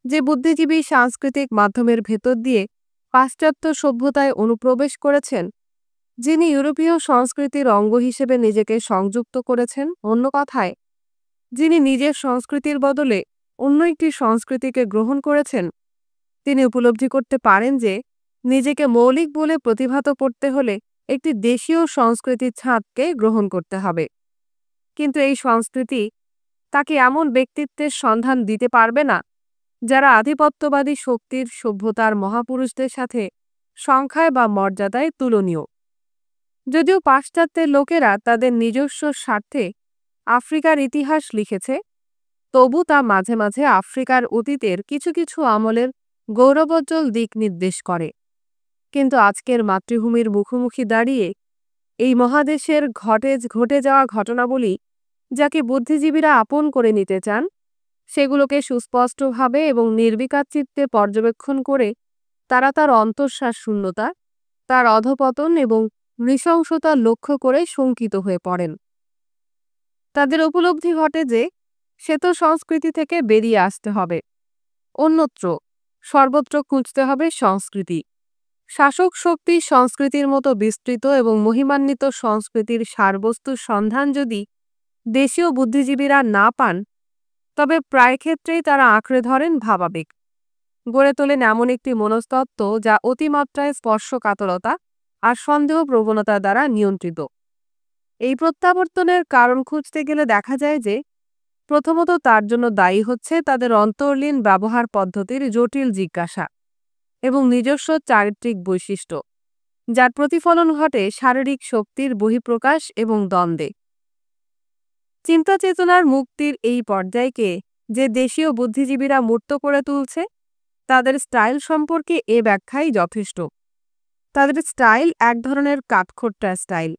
যে বুদ্ধিজীবী সাংস্কৃতিক মাধ্যমের ভেতর দিয়ে পাশ্চাত্য সভ্যতায় অনুপ্রবেশ করেছেন, যিনি ইউরোপীয় সংস্কৃতির অঙ্গ হিসেবে নিজেকে সংযুক্ত করেছেন, অন্য কথায় যিনি নিজের সংস্কৃতির বদলে অন্য একটি সংস্কৃতিকে গ্রহণ করেছেন, তিনি উপলব্ধি করতে পারেন যে নিজেকে মৌলিক বলে প্রতিভাত করতে হলে একটি দেশীয় সংস্কৃতির ছাঁদকে গ্রহণ করতে হবে। কিন্তু এই সংস্কৃতি তাকে এমন ব্যক্তিত্বের সন্ধান দিতে পারবে না যারা আধিপত্যবাদী শক্তির সভ্যতার মহাপুরুষদের সাথে সংখ্যায় বা মর্যাদায় তুলনীয়। যদিও পাশ্চাত্যের লোকেরা তাদের নিজস্ব স্বার্থে আফ্রিকার ইতিহাস লিখেছে, তবু তা মাঝে মাঝে আফ্রিকার অতীতের কিছু কিছু আমলের গৌরবোজ্জ্বল দিক নির্দেশ করে। কিন্তু আজকের মাতৃভূমির মুখোমুখি দাঁড়িয়ে এই মহাদেশের ঘটে যাওয়া ঘটনাবলী যাকে বুদ্ধিজীবীরা আপন করে নিতে চান, সেগুলোকে সুস্পষ্টভাবে এবং নির্বিকার চিত্তে পর্যবেক্ষণ করে তারা তার অন্তঃশ্বাস শূন্যতা, তার অধঃপতন এবং নৃশংসতা লক্ষ্য করে শঙ্কিত হয়ে পড়েন। তাদের উপলব্ধি ঘটে যে শ্বেত সংস্কৃতি থেকে বেরিয়ে আসতে হবে, অন্যত্র সর্বত্র খুঁজতে হবে সংস্কৃতি। শাসক শক্তি সংস্কৃতির মতো বিস্তৃত এবং মহিমান্বিত সংস্কৃতির সারবস্তুর সন্ধান যদি দেশীয় বুদ্ধিজীবীরা না পান, তবে প্রায় ক্ষেত্রেই তারা আঁকড়ে ধরেন ভাবাবেগ, গড়ে তোলেন এমন একটি মনস্তত্ত্ব যা অতিমাত্রায় স্পর্শকাতরতা আর সন্দেহ প্রবণতা দ্বারা নিয়ন্ত্রিত। এই প্রত্যাবর্তনের কারণ খুঁজতে গেলে দেখা যায় যে প্রথমত তার জন্য দায়ী হচ্ছে তাদের অন্তর্লীন ব্যবহার পদ্ধতির জটিল জিজ্ঞাসা এবং নিজস্ব চারিত্রিক বৈশিষ্ট্য, যার প্রতিফলন ঘটে শারীরিক শক্তির বহিঃপ্রকাশ এবং দ্বন্দ্বে। চিন্তা চেতনার মুক্তির এই পর্যায়কে যে দেশীয় বুদ্ধিজীবীরা মূর্ত করে তুলছে, তাদের স্টাইল সম্পর্কে এ ব্যাখ্যাই যথেষ্ট। তাদের স্টাইল এক ধরনের কাঠখোট্টা স্টাইল,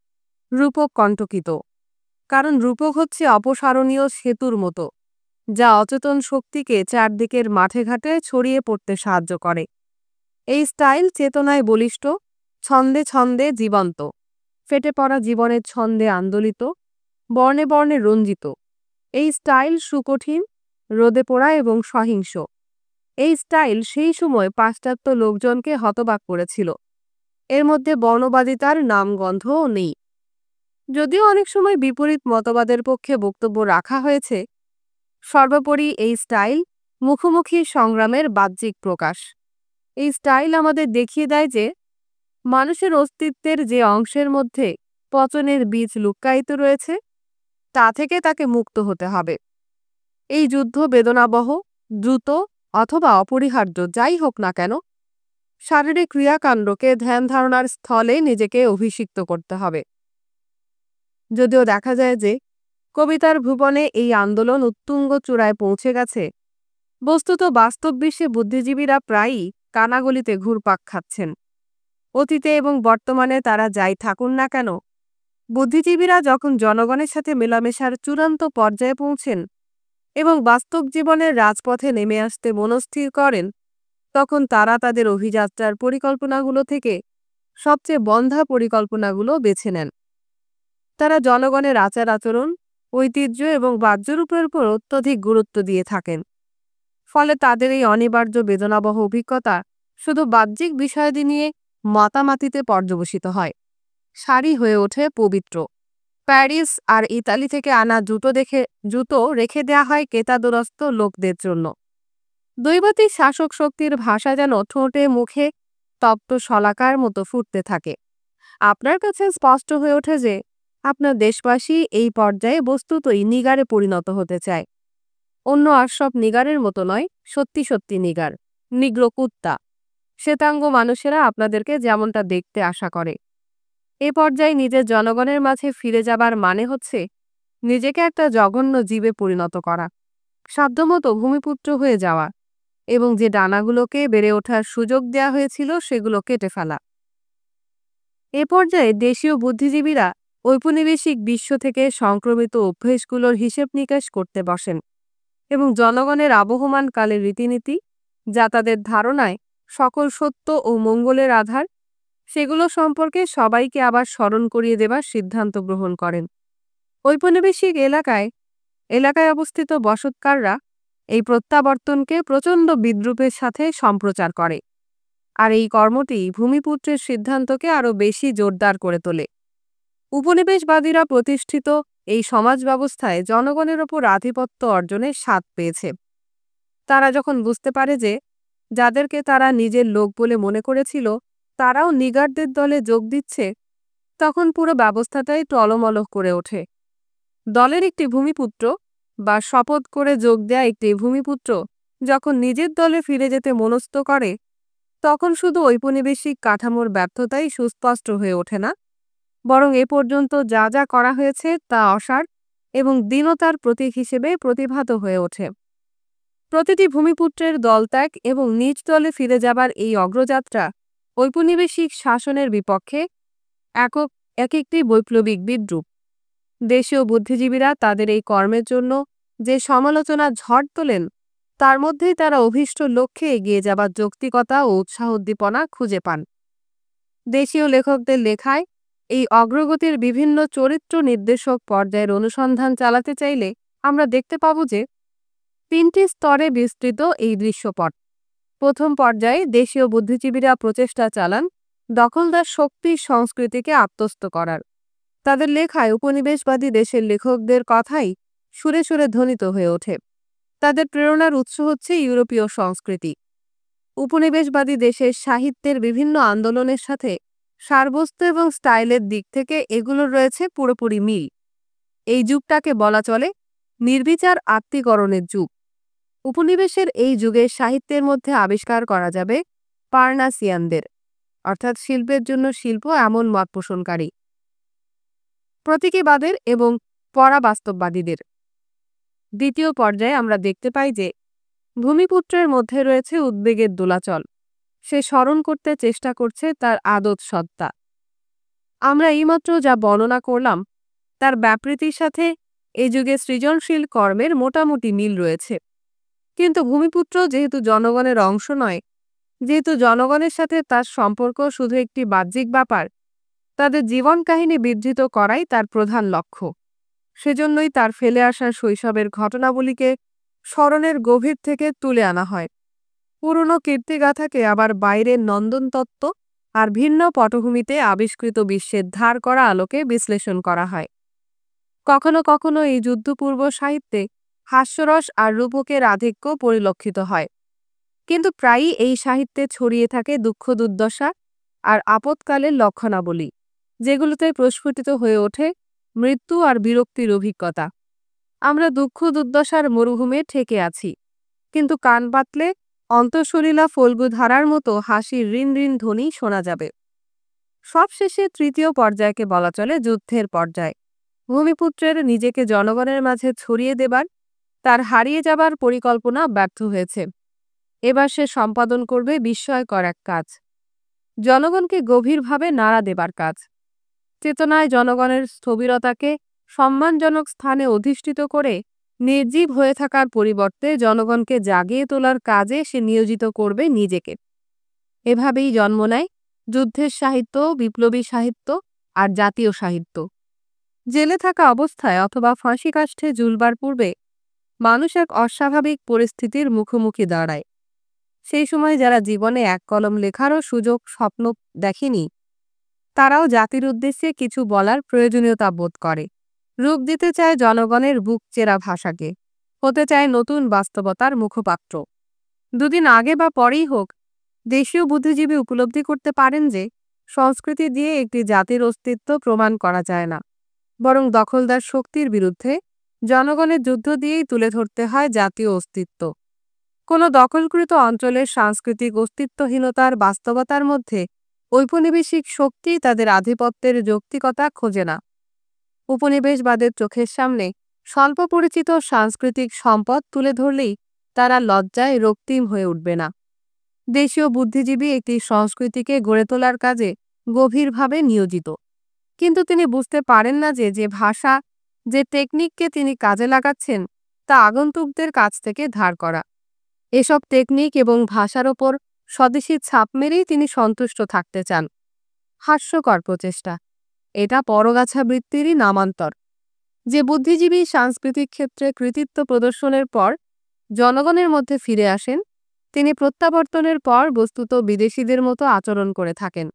রূপক কণ্টকিত। কারণ রূপক হচ্ছে অপসারণীয় সেতুর মতো, যা অচেতন শক্তিকে চারদিকের মাঠে ঘাটে ছড়িয়ে পড়তে সাহায্য করে। এই স্টাইল চেতনায় বলিষ্ঠ, ছন্দে ছন্দে জীবন্ত, ফেটে পড়া জীবনের ছন্দে আন্দোলিত, বর্ণে বর্ণে রঞ্জিত। এই স্টাইল সুকঠিন, রোদে পোড়া এবং সহিংস। এই স্টাইল সেই সময় পাশ্চাত্য লোকজনকে হতবাক করেছিল। এর মধ্যে বর্ণবাদিতার নামগন্ধও নেই। যদিও অনেক সময় বিপরীত মতবাদের পক্ষে বক্তব্য রাখা হয়েছে, সর্বোপরি এই স্টাইল মুখোমুখি সংগ্রামের বাহ্যিক প্রকাশ। এই স্টাইল আমাদের দেখিয়ে দেয় যে মানুষের অস্তিত্বের যে অংশের মধ্যে পচনের বীজ লুক্কায়িত রয়েছে, তা থেকে তাকে মুক্ত হতে হবে। এই যুদ্ধ বেদনাবহ, দ্রুত অথবা অপরিহার্য যাই হোক না কেন, শারীরিক ক্রিয়াকাণ্ডকে ধ্যান ধারণার স্থলে নিজেকে অভিষিক্ত করতে হবে। যদিও দেখা যায় যে কবিতার ভুবনে এই আন্দোলন উত্তুঙ্গ চূড়ায় পৌঁছে গেছে, বস্তুত বাস্তব বিশ্বে বুদ্ধিজীবীরা প্রায়ই কানাগলিতে ঘুরপাক খাচ্ছেন। অতীতে এবং বর্তমানে তারা যাই থাকুন না কেন, বুদ্ধিজীবীরা যখন জনগণের সাথে মেলামেশার চূড়ান্ত পর্যায়ে পৌঁছেন এবং বাস্তব জীবনের রাজপথে নেমে আসতে মনস্থির করেন, তখন তারা তাদের অভিযাত্রার পরিকল্পনাগুলো থেকে সবচেয়ে বন্ধা পরিকল্পনাগুলো বেছে নেন। তারা জনগণের আচার-আচরণ, ঐতিহ্য এবং বাহ্যরূপের উপর অত্যধিক গুরুত্ব দিয়ে থাকেন। ফলে তাদের এই অনিবার্য বেদনাবহ অভিজ্ঞতা শুধু বাহ্যিক বিষয়াদি নিয়ে মাতামাতিতে পর্যবসিত হয়, সারি হয়ে ওঠে পবিত্র। প্যারিস আর ইতালি থেকে আনা জুতো রেখে দেয়া হয় কেতাদুরস্ত লোকদের জন্য। দৈবাতিক শাসক শক্তির ভাষা যেন ঠোঁটে মুখে তপ্ত শলাকার মতো ফুটতে থাকে। আপনার কাছে স্পষ্ট হয়ে ওঠে যে আপনার দেশবাসী এই পর্যায়ে বস্তুতই নিগারে পরিণত হতে চায়। অন্য আর সব নিগারের মতো নয়, সত্যি সত্যি নিগার, নিগ্রো কুত্তা। শ্বেতাঙ্গ মানুষেরা আপনাদেরকে যেমনটা দেখতে আশা করে। এ পর্যায়ে নিজের জনগণের মাঝে ফিরে যাবার মানে হচ্ছে নিজেকে একটা জঘন্য জীবে পরিণত করা, সাধ্যমতো ভূমিপুত্র হয়ে যাওয়া এবং যে ডানাগুলোকে বেড়ে ওঠার সুযোগ দেয়া হয়েছিল সেগুলো কেটে ফেলা। এ পর্যায়ে দেশীয় বুদ্ধিজীবীরা ঔপনিবেশিক বিশ্ব থেকে সংক্রমিত অভ্যেসগুলোর হিসেব নিকাশ করতে বসেন এবং জনগণের আবহমান কালের রীতিনীতি, যা তাদের ধারণায় সকল সত্য ও মঙ্গলের আধার, সেগুলো সম্পর্কে সবাইকে আবার স্মরণ করিয়ে দেবার সিদ্ধান্ত গ্রহণ করেন। ঔপনিবেশিক এলাকায় অবস্থিত বসতকাররা এই প্রত্যাবর্তনকে প্রচণ্ড বিদ্রূপের সাথে সম্প্রচার করে, আর এই কর্মটি ভূমিপুত্রের সিদ্ধান্তকে আরও বেশি জোরদার করে তোলে। উপনিবেশবাদীরা প্রতিষ্ঠিত এই সমাজ ব্যবস্থায় জনগণের ওপর আধিপত্য অর্জনের স্বাদ পেয়েছে। তারা যখন বুঝতে পারে যে যাদেরকে তারা নিজের লোক বলে মনে করেছিল তারাও নিগারদের দলে যোগ দিচ্ছে, তখন পুরো ব্যবস্থাটাই টলমল করে ওঠে। দলের একটি ভূমিপুত্র বা শপথ করে যোগ দেয়া একটি ভূমিপুত্র যখন নিজের দলে ফিরে যেতে মনস্থ করে, তখন শুধু ঔপনিবেশিক কাঠামোর ব্যর্থতাই সুস্পষ্ট হয়ে ওঠে না, বরং এ পর্যন্ত যা যা করা হয়েছে তা অসার এবং দীনতার প্রতীক হিসেবে প্রতিভাত হয়ে ওঠে। প্রতিটি ভূমিপুত্রের দলত্যাগ এবং নিজ দলে ফিরে যাবার এই অগ্রযাত্রা ঔপনিবেশিক শাসনের বিপক্ষে এক একটি বৈপ্লবিক বিদ্রূপ। দেশীয় বুদ্ধিজীবীরা তাদের এই কর্মের জন্য যে সমালোচনা ঝড় তোলেন, তার মধ্যেই তারা অভীষ্ট লক্ষ্যে এগিয়ে যাবার যৌক্তিকতা ও উৎসাহ উদ্দীপনা খুঁজে পান। দেশীয় লেখকদের লেখায় এই অগ্রগতির বিভিন্ন চরিত্র নির্দেশক পর্যায়ের অনুসন্ধান চালাতে চাইলে আমরা দেখতে পাব যে 3টি স্তরে বিস্তৃত এই দৃশ্যপট। প্রথম পর্যায়ে দেশীয় বুদ্ধিজীবীরা প্রচেষ্টা চালান দখলদার শক্তির সংস্কৃতিকে আত্মস্থ করার। তাদের লেখায় উপনিবেশবাদী দেশের লেখকদের কথাই সুরে সুরে ধ্বনিত হয়ে ওঠে। তাদের প্রেরণার উৎস হচ্ছে ইউরোপীয় সংস্কৃতি। উপনিবেশবাদী দেশের সাহিত্যের বিভিন্ন আন্দোলনের সাথে সারবস্তু এবং স্টাইলের দিক থেকে এগুলোর রয়েছে পুরোপুরি মিল। এই যুগটাকে বলা চলে নির্বিচার আত্মীকরণের যুগ। উপনিবেশের এই যুগে সাহিত্যের মধ্যে আবিষ্কার করা যাবে পার্নাসিয়ানদের, অর্থাৎ শিল্পের জন্য শিল্প এমন মত পোষণকারী, প্রতীকীবাদের এবং পরাবাস্তববাদীদের। দ্বিতীয় পর্যায়ে আমরা দেখতে পাই যে ভূমিপুত্রের মধ্যে রয়েছে উদ্বেগের দোলাচল। সে স্মরণ করতে চেষ্টা করছে তার আদত সত্তা। আমরা এইমাত্র যা বর্ণনা করলাম তার ব্যাপৃতির সাথে এই যুগে সৃজনশীল কর্মের মোটামুটি মিল রয়েছে। কিন্তু ভূমিপুত্র যেহেতু জনগণের অংশ নয়, যেহেতু জনগণের সাথে তার সম্পর্ক শুধু একটি বাহ্যিক ব্যাপার, তাদের জীবন কাহিনী বিধৃত করাই তার প্রধান লক্ষ্য। সেজন্যই তার ফেলে আসা শৈশবের ঘটনাবলীকে স্মরণের গভীর থেকে তুলে আনা হয়। পুরনো কীর্তিগাথাকে আবার বাইরের নন্দনতত্ত্ব আর ভিন্ন পটভূমিতে আবিষ্কৃত বিশ্বের ধার করা আলোকে বিশ্লেষণ করা হয়। কখনো কখনো এই যুদ্ধপূর্ব সাহিত্যে হাস্যরস আর রূপকের আধিক্য পরিলক্ষিত হয়, কিন্তু প্রায়ই এই সাহিত্যে ছড়িয়ে থাকে দুঃখ দুর্দশা আর আপৎকালের লক্ষণাবলী, যেগুলোতে প্রস্ফুটিত হয়ে ওঠে মৃত্যু আর বিরক্তির অভিজ্ঞতা। আমরা দুঃখ দুর্দশার মরুভূমে ঠেকে আছি, কিন্তু কান পাতলে অন্তঃসলীলা ফল্গু ধারার মতো হাসির ঋণ ঋণ ধ্বনি শোনা যাবে। সবশেষে তৃতীয় পর্যায়কে বলা চলে যুদ্ধের পর্যায়। ভূমিপুত্রের নিজেকে জনগণের মাঝে ছড়িয়ে দেবার, তার হারিয়ে যাবার পরিকল্পনা ব্যর্থ হয়েছে। এবার সে সম্পাদন করবে বিস্ময়কর এক কাজ। জনগণকে গভীরভাবে নাড়া দেবার কাজ। চেতনায় জনগণের স্থবিরতাকে সম্মানজনক স্থানে অধিষ্ঠিত করে নির্জীব হয়ে থাকার পরিবর্তে জনগণকে জাগিয়ে তোলার কাজে সে নিয়োজিত করবে নিজেকে। এভাবেই জন্ম নেয় যুদ্ধের সাহিত্য, বিপ্লবী সাহিত্য আর জাতীয় সাহিত্য। জেলে থাকা অবস্থায় অথবা ফাঁসি কাষ্ঠে ঝুলবার পূর্বে মানুষ এক অস্বাভাবিক পরিস্থিতির মুখোমুখি দাঁড়ায়। সেই সময় যারা জীবনে এক কলম লেখারও সুযোগ স্বপ্ন দেখেনি, তারাও জাতির উদ্দেশ্যে কিছু বলার প্রয়োজনীয়তা বোধ করে। রূপ দিতে চায় জনগণের বুক চেরা ভাষাকে, হতে চায় নতুন বাস্তবতার মুখপাত্র। দুদিন আগে বা পরেই হোক, দেশীয় বুদ্ধিজীবী উপলব্ধি করতে পারেন যে সংস্কৃতি দিয়ে একটি জাতির অস্তিত্ব প্রমাণ করা যায় না, বরং দখলদার শক্তির বিরুদ্ধে জনগণের যুদ্ধ দিয়েই তুলে ধরতে হয় জাতীয় অস্তিত্ব। কোনো দখলকৃত অঞ্চলের সাংস্কৃতিক অস্তিত্বহীনতার বাস্তবতার মধ্যে ঔপনিবেশিক শক্তি তাদের আধিপত্যের যৌক্তিকতা খোঁজে না। উপনিবেশবাদের চোখের সামনে স্বল্প পরিচিত সাংস্কৃতিক সম্পদ তুলে ধরলেই তারা লজ্জায় রক্তিম হয়ে উঠবে না। দেশীয় বুদ্ধিজীবী একটি সংস্কৃতিকে গড়ে তোলার কাজে গভীরভাবে নিয়োজিত, কিন্তু তিনি বুঝতে পারেন না যে যে ভাষা, যে টেকনিককে তিনি কাজে লাগাচ্ছেন তা আগন্তুকদের কাছ থেকে ধার করা। এসব টেকনিক এবং ভাষার ওপর স্বদেশী ছাপ মেরেই তিনি সন্তুষ্ট থাকতে চান। হাস্যকর প্রচেষ্টা, এটা পরগাছা বৃত্তিরই নামান্তর। যে বুদ্ধিজীবী সাংস্কৃতিক ক্ষেত্রে কৃতিত্ব প্রদর্শনের পর জনগণের মধ্যে ফিরে আসেন, তিনি প্রত্যাবর্তনের পর বস্তুত বিদেশিদের মতো আচরণ করে থাকেন।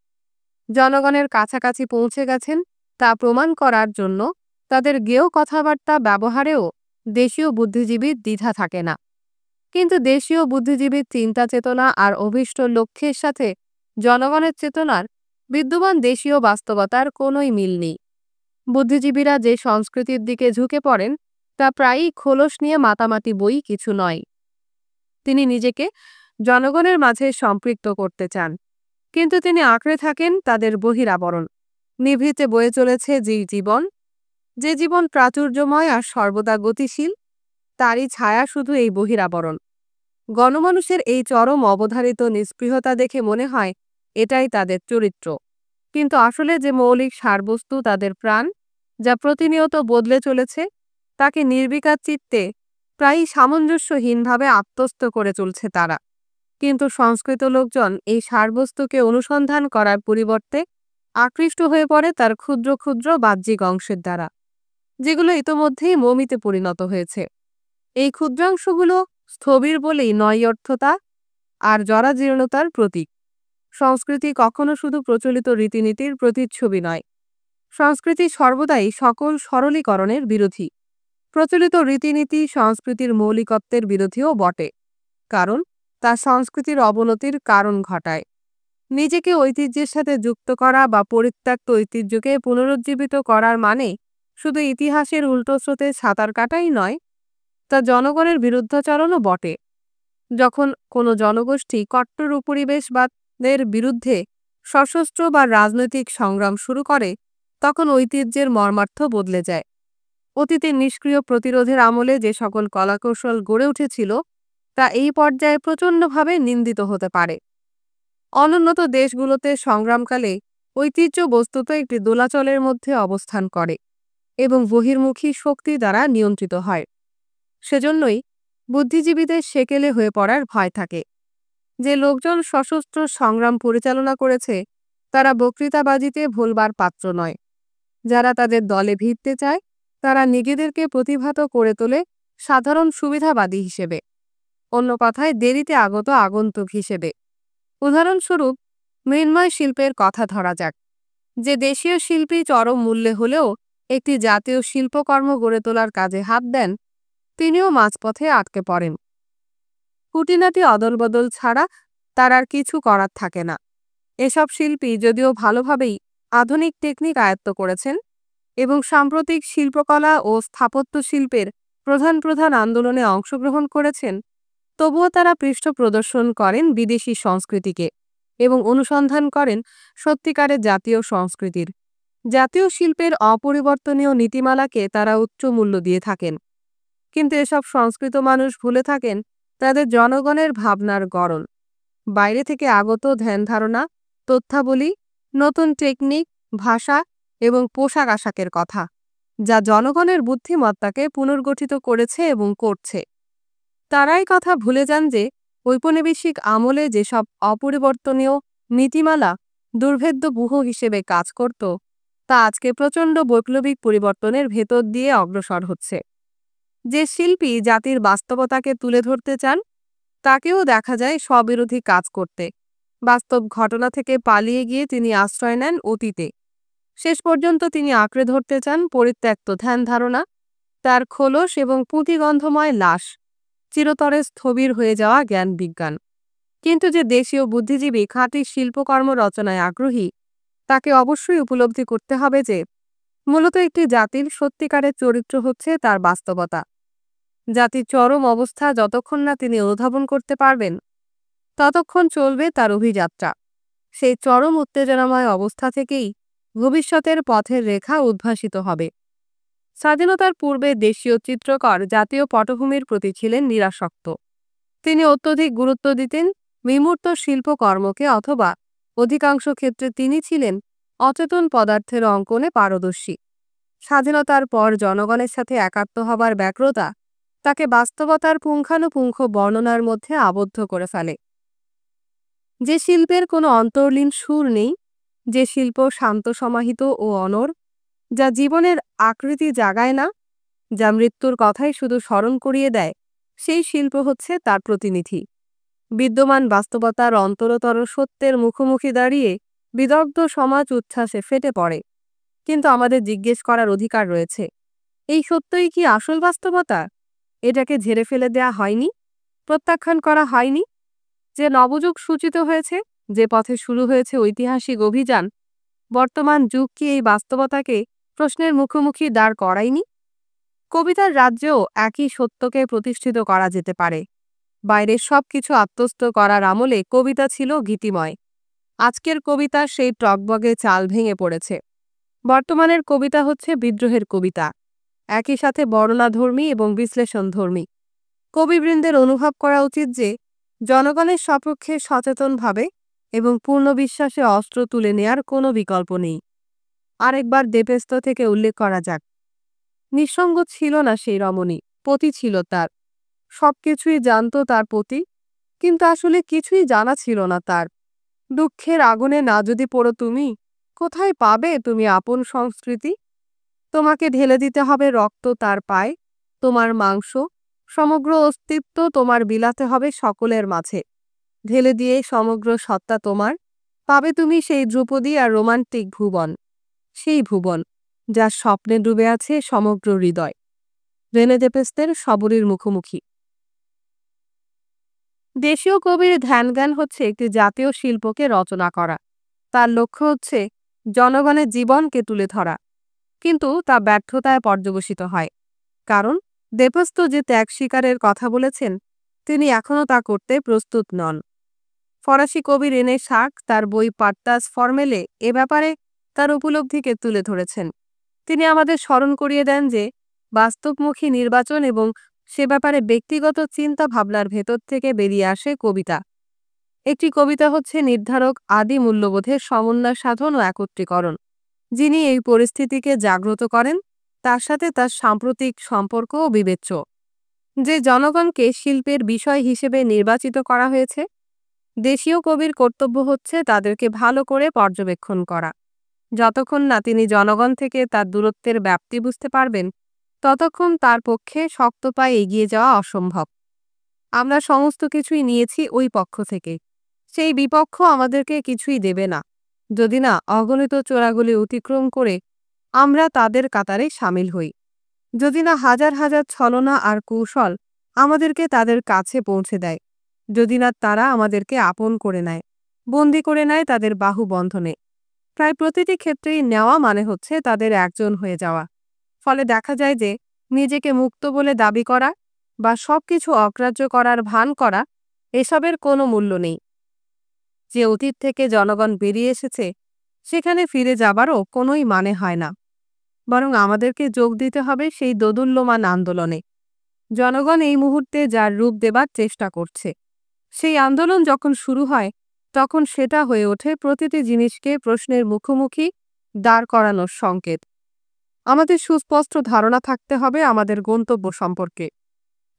জনগণের কাছাকাছি পৌঁছে গেছেন তা প্রমাণ করার জন্য তাদের গেয় কথাবার্তা ব্যবহারেও দেশীয় বুদ্ধিজীবীর দ্বিধা থাকে না। কিন্তু দেশীয় বুদ্ধিজীবীর চিন্তা চেতনা আর অভীষ্ট লক্ষ্যের সাথে জনগণের চেতনার বিদ্যমান দেশীয় বাস্তবতার কোনোই মিল নেই। বুদ্ধিজীবীরা যে সংস্কৃতির দিকে ঝুঁকে পড়েন তা প্রায়ই খোলস নিয়ে মাতামাতি বই কিছু নয়। তিনি নিজেকে জনগণের মাঝে সম্পৃক্ত করতে চান, কিন্তু তিনি আঁকড়ে থাকেন তাদের বহিরাবরণ। নিভৃতে বয়ে চলেছে যে জীবন প্রাচুর্যময় আর সর্বদা গতিশীল, তারই ছায়া শুধু এই বহিরাবরণ। গণমানুষের এই চরম অবধারিত নিস্পৃহতা দেখে মনে হয় এটাই তাদের চরিত্র, কিন্তু আসলে যে মৌলিক সারবস্তু তাদের প্রাণ, যা প্রতিনিয়ত বদলে চলেছে, তাকে নির্বিকার চিত্তে প্রায়ই সামঞ্জস্যহীনভাবে আত্মস্থ করে চলছে তারা। কিন্তু সংস্কৃত লোকজন এই সারবস্তুকে অনুসন্ধান করার পরিবর্তে আকৃষ্ট হয়ে পড়ে তার ক্ষুদ্র ক্ষুদ্র বাহ্যিক অংশের দ্বারা, যেগুলো ইতোমধ্যেই মমিতে পরিণত হয়েছে। এই ক্ষুদ্রাংশগুলো স্থবির বলেই নৈয়র্থতা আর জরাজীর্ণতার প্রতীক। সংস্কৃতি কখনো শুধু প্রচলিত রীতিনীতির প্রতিচ্ছবি নয়। সংস্কৃতি সর্বদাই সকল সরলীকরণের বিরোধী। প্রচলিত রীতিনীতি সংস্কৃতির মৌলিকত্বের বিরোধীও বটে, কারণ তা সংস্কৃতির অবনতির কারণ ঘটায়। নিজেকে ঐতিহ্যের সাথে যুক্ত করা বা পরিত্যক্ত ঐতিহ্যকে পুনরুজ্জীবিত করার মানে শুধু ইতিহাসের উল্টো স্রোতে সাঁতার কাটাই নয়, তা জনগণের বিরুদ্ধাচরণও বটে। যখন কোনো জনগোষ্ঠী কট্টর উপনিবেশবাদের বিরুদ্ধে সশস্ত্র বা রাজনৈতিক সংগ্রাম শুরু করে, তখন ঐতিহ্যের মর্মার্থ বদলে যায়। অতীতে নিষ্ক্রিয় প্রতিরোধের আমলে যে সকল কলাকৌশল গড়ে উঠেছিল তা এই পর্যায়ে প্রচণ্ডভাবে নিন্দিত হতে পারে। অনুন্নত দেশগুলোতে সংগ্রামকালে ঐতিহ্য বস্তুত একটি দোলাচলের মধ্যে অবস্থান করে এবং বহির্মুখী শক্তি দ্বারা নিয়ন্ত্রিত হয়। সেজন্যই বুদ্ধিজীবীদের সেকেলে হয়ে পড়ার ভয় থাকে। যে লোকজন সশস্ত্র সংগ্রাম পরিচালনা করেছে তারা বক্তৃতাবাজিতে ভুলবার পাত্র নয়। যারা তাদের দলে ভিড়তে চায় তারা নিজেদেরকে প্রতিভাত করে তোলে সাধারণ সুবিধাবাদী হিসেবে, অন্য কথায় দেরিতে আগত আগন্তুক হিসেবে। উদাহরণস্বরূপ মৃন্ময় শিল্পের কথা ধরা যাক। যে দেশীয় শিল্পী চরম মূল্যে হলেও একটি জাতীয় শিল্পকর্ম গড়ে তোলার কাজে হাত দেন, তিনিও মাঝপথে আটকে পড়েন। খুঁটিনাটি অদলবদল ছাড়া তার আর কিছু করার থাকে না। এসব শিল্পী যদিও ভালোভাবেই আধুনিক টেকনিক আয়ত্ত করেছেন এবং সাম্প্রতিক শিল্পকলা ও স্থাপত্য শিল্পের প্রধান প্রধান আন্দোলনে অংশগ্রহণ করেছেন, তবুও তারা পৃষ্ঠ প্রদর্শন করেন বিদেশি সংস্কৃতিকে এবং অনুসন্ধান করেন সত্যিকারের জাতীয় সংস্কৃতির। জাতীয় শিল্পের অপরিবর্তনীয় নীতিমালাকে তারা উচ্চ মূল্য দিয়ে থাকেন। কিন্তু এসব সংস্কৃত মানুষ ভুলে থাকেন তাদের জনগণের ভাবনার গড়ন। বাইরে থেকে আগত ধ্যান ধারণা তথ্যাবলী, নতুন টেকনিক, ভাষা এবং পোশাক আশাকের কথা, যা জনগণের বুদ্ধিমত্তাকে পুনর্গঠিত করেছে এবং করছে। তারাই কথা ভুলে যান যে ঔপনিবেশিক আমলে যেসব অপরিবর্তনীয় নীতিমালা দুর্ভেদ্য ব্যূহ হিসেবে কাজ করত, তা আজকে প্রচণ্ড বৈপ্লবিক পরিবর্তনের ভেতর দিয়ে অগ্রসর হচ্ছে। যে শিল্পী জাতির বাস্তবতাকে তুলে ধরতে চান, তাকেও দেখা যায় স্ববিরোধী কাজ করতে। বাস্তব ঘটনা থেকে পালিয়ে গিয়ে তিনি আশ্রয় নেন অতীতে। শেষ পর্যন্ত তিনি আঁকড়ে ধরতে চান পরিত্যক্ত ধ্যান ধারণা, তার খোলস এবং পুঁতিগন্ধময় লাশ, চিরতরে স্থবির হয়ে যাওয়া জ্ঞান বিজ্ঞান। কিন্তু যে দেশীয় বুদ্ধিজীবী খাঁটি শিল্পকর্ম রচনায় আগ্রহী, তাকে অবশ্যই উপলব্ধি করতে হবে যে মূলত একটি জাতির সত্যিকারের চরিত্র হচ্ছে তার বাস্তবতা। জাতির চরম অবস্থা যতক্ষণ না তিনি অনুধাবন করতে পারবেন, ততক্ষণ চলবে তার অভিযাত্রা। সেই চরম উত্তেজনাময় অবস্থা থেকেই ভবিষ্যতের পথের রেখা উদ্ভাসিত হবে। স্বাধীনতার পূর্বে দেশীয় চিত্রকর জাতীয় পটভূমির প্রতি ছিলেন নিরাসক্ত। তিনি অত্যধিক গুরুত্ব দিতেন বিমূর্ত শিল্পকর্মকে, অথবা অধিকাংশ ক্ষেত্রে তিনি ছিলেন অচেতন পদার্থের অঙ্কনে পারদর্শী। স্বাধীনতার পর জনগণের সাথে একাত্ম হবার ব্যগ্রতা তাকে বাস্তবতার পুঙ্খানুপুঙ্খ বর্ণনার মধ্যে আবদ্ধ করে ফেলে। যে শিল্পের কোনো অন্তর্লীন সুর নেই, যে শিল্প শান্ত সমাহিত ও অনড়, যা জীবনের আকৃতি জাগায় না, যা মৃত্যুর কথাই শুধু স্মরণ করিয়ে দেয়, সেই শিল্প হচ্ছে তার প্রতিনিধি। বিদ্যমান বাস্তবতার অন্তরতর সত্যের মুখোমুখি দাঁড়িয়ে বিদগ্ধ সমাজ উচ্ছ্বাসে ফেটে পড়ে। কিন্তু আমাদের জিজ্ঞেস করার অধিকার রয়েছে, এই সত্যই কি আসল বাস্তবতা? এটাকে ঝেড়ে ফেলে দেয়া হয়নি, প্রত্যাখ্যান করা হয়নি? যে নবযুগ সূচিত হয়েছে, যে পথে শুরু হয়েছে ঐতিহাসিক অভিযান, বর্তমান যুগ কি এই বাস্তবতাকে প্রশ্নের মুখোমুখি দাঁড় করায়নি? কবিতার রাজ্যেও একই সত্যকে প্রতিষ্ঠিত করা যেতে পারে। বাইরের সবকিছু আত্মস্থ করার আমলে কবিতা ছিল গীতিময়। আজকের কবিতা সেই টগবগে চাল ভেঙে পড়েছে। বর্তমানের কবিতা হচ্ছে বিদ্রোহের কবিতা, একই সাথে বর্ণনাধর্মী এবং বিশ্লেষণধর্মী। কবিবৃন্দের অনুভব করা উচিত যে জনগণের সপক্ষে সচেতনভাবে এবং পূর্ণ বিশ্বাসে অস্ত্র তুলে নেয়ার কোনো বিকল্প নেই। আরেকবার দেপেস্ত থেকে উল্লেখ করা যাক, নিঃসঙ্গ ছিল না সেই রমণী, পতি ছিল তার। সবকিছুই জানত তার পতি, কিন্তু আসলে কিছুই জানা ছিল না তার। দুঃখের আগুনে না যদি পড়ো তুমি, কোথায় পাবে তুমি আপন সংস্কৃতি? তোমাকে ঢেলে দিতে হবে রক্ত তার পায়ে, তোমার মাংস, সমগ্র অস্তিত্ব তোমার বিলাতে হবে সকলের মাঝে। ঢেলে দিয়ে সমগ্র সত্তা তোমার, পাবে তুমি সেই ধ্রুপদী আর রোমান্টিক ভুবন, সেই ভুবন যার স্বপ্নে ডুবে আছে সমগ্র হৃদয়। রেনে দেপেস্তের সবরীর মুখোমুখি। দেশীয় কবির ধ্যানজ্ঞান হচ্ছে একটি জাতীয় শিল্পকে রচনা করা। তার লক্ষ্য হচ্ছে জনগণের জীবনকে তুলে ধরা, কিন্তু তা ব্যর্থতায় পর্যবসিত হয়। কারণ দেপেস্ত যে ত্যাগ স্বীকারের কথা বলেছেন, তিনি এখনও তা করতে প্রস্তুত নন। ফরাসি কবি রেনে শার্ক তার বই পার্তাস ফর্মেলে এ ব্যাপারে তার উপলব্ধিকে তুলে ধরেছেন। তিনি আমাদের স্মরণ করিয়ে দেন যে বাস্তবমুখী নির্বাচন এবং সে ব্যাপারে ব্যক্তিগত চিন্তা ভাবনার ভেতর থেকে বেরিয়ে আসে কবিতা। একটি কবিতা হচ্ছে নির্ধারক আদি মূল্যবোধের সমন্বয় সাধন ও একত্রীকরণ। যিনি এই পরিস্থিতিকে জাগ্রত করেন, তার সাথে তার সাম্প্রতিক সম্পর্কও বিবেচ্য। যে জনগণকে শিল্পের বিষয় হিসেবে নির্বাচিত করা হয়েছে, দেশীয় কবির কর্তব্য হচ্ছে তাদেরকে ভালো করে পর্যবেক্ষণ করা। যতক্ষণ না তিনি জনগণ থেকে তার দূরত্বের ব্যাপ্তি বুঝতে পারবেন, ততক্ষণ তার পক্ষে শক্ত পায়ে এগিয়ে যাওয়া অসম্ভব। আমরা সমস্ত কিছুই নিয়েছি ওই পক্ষ থেকে, সেই বিপক্ষ আমাদেরকে কিছুই দেবে না, যদি না অগণিত চোরাগুলি অতিক্রম করে আমরা তাদের কাতারে সামিল হই, যদি না হাজার হাজার ছলনা আর কৌশল আমাদেরকে তাদের কাছে পৌঁছে দেয়, যদি না তারা আমাদেরকে আপন করে নেয়, বন্দি করে নেয় তাদের বাহু বন্ধনে। প্রায় প্রতিটি ক্ষেত্রেই নেওয়া মানে হচ্ছে তাদের একজন হয়ে যাওয়া। ফলে দেখা যায় যে নিজেকে মুক্ত বলে দাবি করা বা সবকিছু অগ্রাহ্য করার ভান করা, এসবের কোনো মূল্য নেই। যে অতীত থেকে জনগণ বেরিয়ে এসেছে, সেখানে ফিরে যাবারও কোনোই মানে হয় না। বরং আমাদেরকে যোগ দিতে হবে সেই দোদুল্যমান আন্দোলনে। জনগণ এই মুহূর্তে যার রূপ দেবার চেষ্টা করছে, সেই আন্দোলন যখন শুরু হয়, তখন সেটা হয়ে ওঠে প্রতিটি জিনিসকে প্রশ্নের মুখোমুখি দাঁড় করানোর সংকেত। আমাদের সুস্পষ্ট ধারণা থাকতে হবে আমাদের গন্তব্য সম্পর্কে,